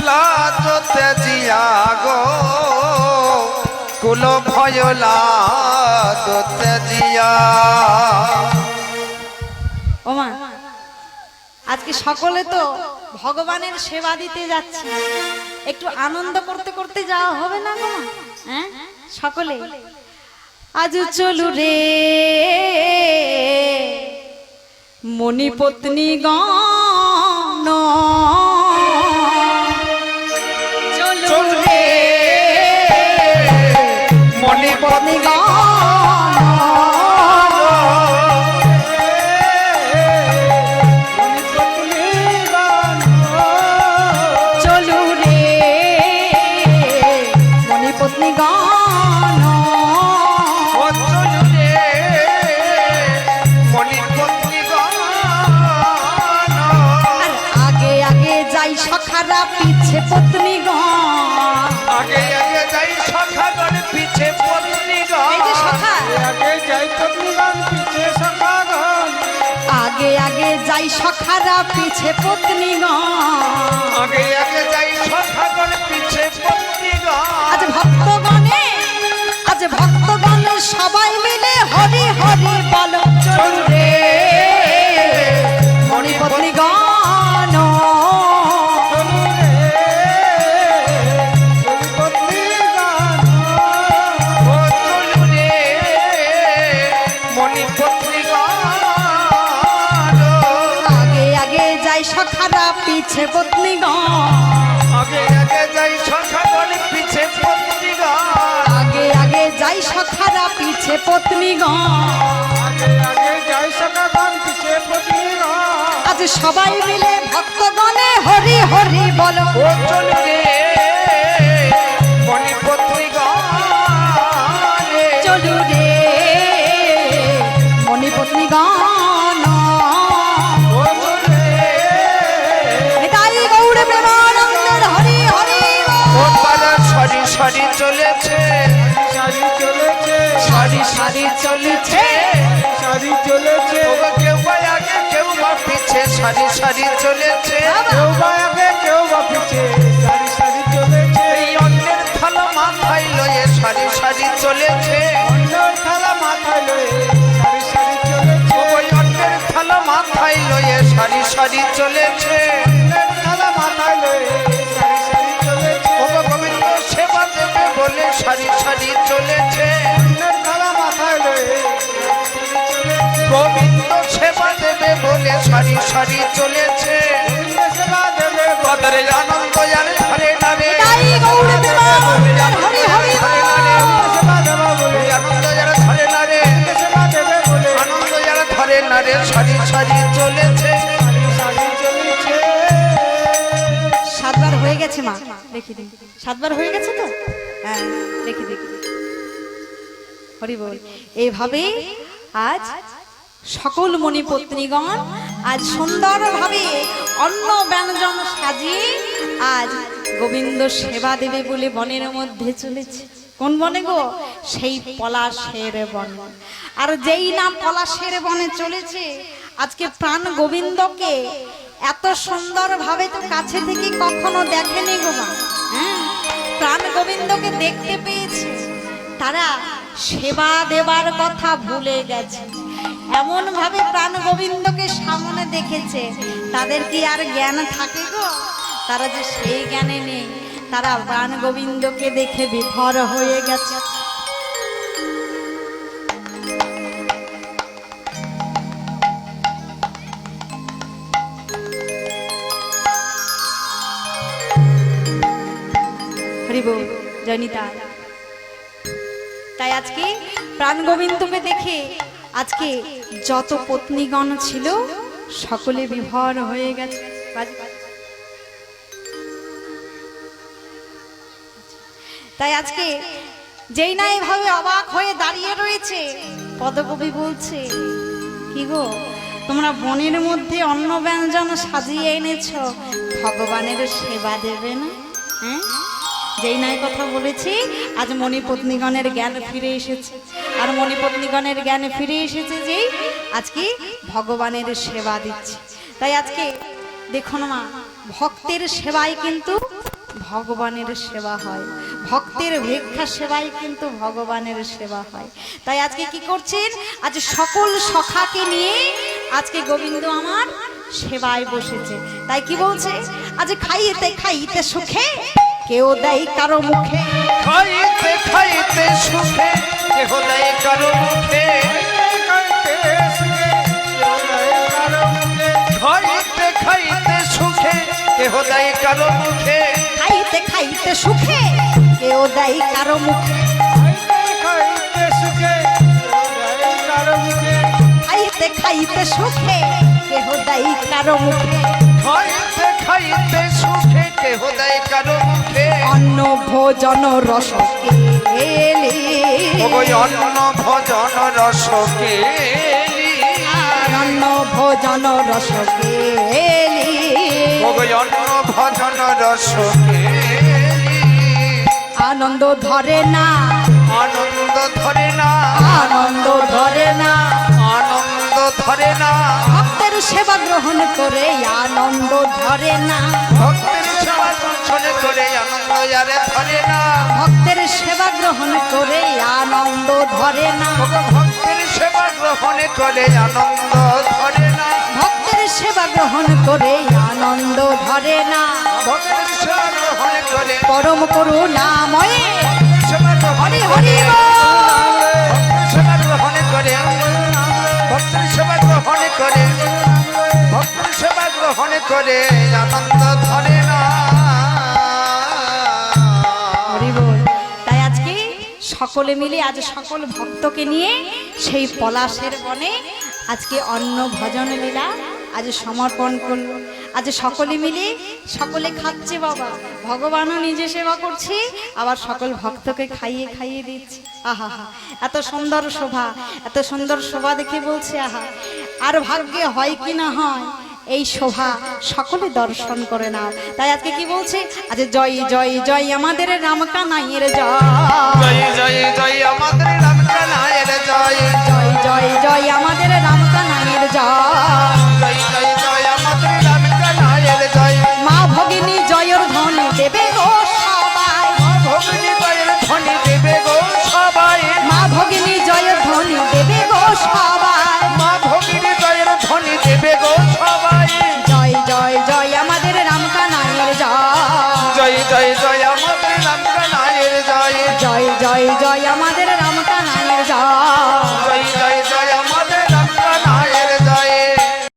লাজতে জিয়া গো কুল ভয় লাজতে জিয়া ওমা আজকে সকলে তো ভগবানের সেবা দিতে যাচ্ছে, একটু আনন্দ করতে করতে যাওয়া হবে না গো মা? হ্যাঁ সকলে আজ চলু রে মণিপত্নী গণ চলু রে মণিপত্নী গণ চলু রে মণিপত্নী গণ ও চলু রে মণিপত্নী গণ আগে আগে যাই সখারা পিছে পত্নী গণ আগে আগে যাই সখাগণ পিছে পত্নী এই যে সখা আগে যাই পত্নীগণ পিছে সখাগণ আগে আগে যাই সখারা পিছে পত্নী গণ আগে আগে যাই সখাগণ পিছে পত্নী আজ ভক্তগণে আজ ভক্তগণে সবাই মিলে হরি হরি বল চলু রে মণিপত্নী গণ ও চলু রে মণিপত্নী গণ আগে আগে যাই সখারা পিছে পত্নী গণ আগে আগে যাই সখাগণ পিছে পত্নী গণ আগে আগে যাই সখারা পিছে পত্নী গণ আগে আগে যাই সখাগণ পিছে পত্নীগণ আজ সবাই মিলে ভক্তগণে হরি হরি বল ও চলু রে মণিপত্নী গণ চলু রে মণিপত্নী গণ ও চলু রে তাই গৌড় প্রেমানন্দের হরি হরি ও পালা সারি সারি চলেছে সারি চলেছে সারি সারি চলেছে সারি চলেছে ও কেউ বা আগে কেউ বা পিছে সারি সারি চলেছে কেউ বা আগে কেউ বা পিছে সারি সারি চলেছে এই অন্যের থালা মাথায় লয়ে সারি সারি চলেছে অন্যের থালা মাথায় লয়ে সারি সারি চলেছে ওই অন্যের থালা মাথায় লয়ে সারি সারি চলেছে অন্যের থালা মাথায় লয়ে সারি সারি চলেছে ও গোবিন্দ সেবা দেবে বলে সারি সারি চলেছে অন্যের থালা মাথায় লয়ে গোবিন্দ সেবা দেবে বলে সারি সারি চলেছে গোবিন্দ সেবা দেবে কদরে আনন্দ আর ধরে না রে তাই গৌড় প্রেমানন্দের হরি হরি সেবা দেবা বলে আনন্দ যারা ধরে না রে সেবা দেবে বলে আনন্দ যারা ধরে না রে সারি সারি চলেছে সারি সারি চলেছে সাতবার হয়ে গেছে মা দেখি দিন সাতবার হয়ে গেছে তো হ্যাঁ দেখি দেখি হরি বল এইভাবে আজ সকল মণিপত্নীগণ আজ সুন্দরভাবে অন্ন ব্যঞ্জন সাজিয়ে আজ গোবিন্দ সেবা দেবে বলে বনের মধ্যে চলেছে। কোন বনে গো? সেই পলাশের বন। আর যেই না পলাশের বনে চলেছে আজকে প্রাণ গোবিন্দকে এত সুন্দরভাবে তো কাছে থেকে কখনো দেখেনি গো মা। হ্যাঁ, প্রাণ গোবিন্দকে দেখতে পেয়েছে, তারা সেবা দেবার কথা ভুলে গেছে। এমন ভাবে প্রাণ গোবিন্দকে সামনে দেখেছে, তাদের কি আর জ্ঞান থাকে গো? তারা যে সেই জ্ঞানে নেই, তারা প্রাণ গোবিন্দকে দেখে বিভোর হয়ে গেছে। হরি বল, জয় নিতাই। তাই আজকে প্রাণ গোবিন্দকে দেখে আজকে যত পত্নীগণ ছিল সকলে বিভোর হয়ে গেছে। তাই আজকে যেই না এভাবে অবাক হয়ে দাঁড়িয়ে রয়েছে, পদকবি বলছে কি গো, তোমরা বনের মধ্যে অন্ন ব্যঞ্জন সাজিয়ে এনেছো, ভগবানের সেবা দেবে না? হ্যাঁ, যেই নাই কথা বলেছি, আজ মণিপত্নীগণের জ্ঞান ফিরে এসেছে। আর মণিপত্নীগণের জ্ঞান ফিরে এসেছে যে আজকে ভগবানের সেবা দিচ্ছে। তাই আজকে দেখুন মা, ভক্তের সেবায় কিন্তু ভগবানের সেবা হয়, ভক্তের ভিক্ষা সেবায় কিন্তু ভগবানের সেবা হয়। তাই আজকে কি করছেন, আজ সকল সখাকে নিয়ে আজকে গোবিন্দ আমার সেবায় বসেছে। তাই কি বলছে, আজ খাইতে খাইতে সুখে কেউ দেয় কারো মুখে, খাইতে খাইতে সুখে কেহ দেয় কারো মুখে, খাইতে খাইতে সুখে কেহ দেয় কারো মুখে, খাইতে খাইতে সুখে কেউ দেয় কারো মুখে, খাইতে খাইতে সুখে কেহ দেয় কারো মুখে, খাইতে খাইতে সুখে কেহ দেয় কারো মুখে, অন্ন ভোজন রস কেলি, ওই অন্ন ভজন রস কেলি, অন্ন ভোজন রস কেলি, ওই অন্ন ভজন রস কেলি, আনন্দ ধরে না, আনন্দ ধরে না, আনন্দ ধরে না, আনন্দ ধরে না, ভক্তের সেবা গ্রহণ করে আনন্দ ধরে না, ভক্তের সেবা দর্শন করে আনন্দ যারে ধরে না, ভক্তের সেবা গ্রহণ করে আনন্দ ধরে না, ভক্তের সেবা গ্রহণ করে আনন্দ ধরে না, ভক্তের সেবা গ্রহণ করে আনন্দ ধরে না, ভক্তের সেবা গ্রহণ করে পরম করুণাময়ে সেবা গ্রহণ হরি করে, হরি বল। ভক্তের সেবা গ্রহণ করে, ভক্তের সেবা গ্রহণ করে, ভক্তের সেবা গ্রহণ করে আনন্দ ধরে না। হরি বল। তাই আজকে সকলে মিলে আজ সকল ভক্তকে নিয়ে সেই পলাশের বনে আজকে অন্ন ভজন লীলা আজ সমর্পণ করলো। আজ সকলে মিলে সকলে খাচ্ছে বাবা, ভগবানও নিজে সেবা করছে, আবার সকল ভক্তকে খাইয়ে খাইয়ে দিচ্ছে। আহা হা, এত সুন্দর শোভা, এত সুন্দর শোভা দেখে বলছে আহা, আর ভাগ্যে হয় কি না হয় এই শোভা সকলে দর্শন করে নাও। তাই আজকে কি বলছে, আজ জয় জয় জয় আমাদের রামকানাইয়ের জয়, জয় জয় জয় আমাদের রামকানাইয়ের জয়, জয় জয় জয় আমাদের রামকানাইয়ের জয়, জয় জয় জয় আমাদের রামকানাইয়ের জয়, মা ভগিনী জয়ের ধ্বনি দেবে গো সবাই, ভগিনী জয়ের ধ্বনি দেবে গো সবাই, মা ভগিনী জয়ের ধ্বনি দেবে গো সবাই, মা ভগিনী জয়ের ধ্বনি দেবে গো সবাই, জয় জয় জয় আমাদের রামকানাইয়ের জয়, জয় জয় জয় আমাদের রামকানাইয়ের জয়, জয় জয় জয় আমাদের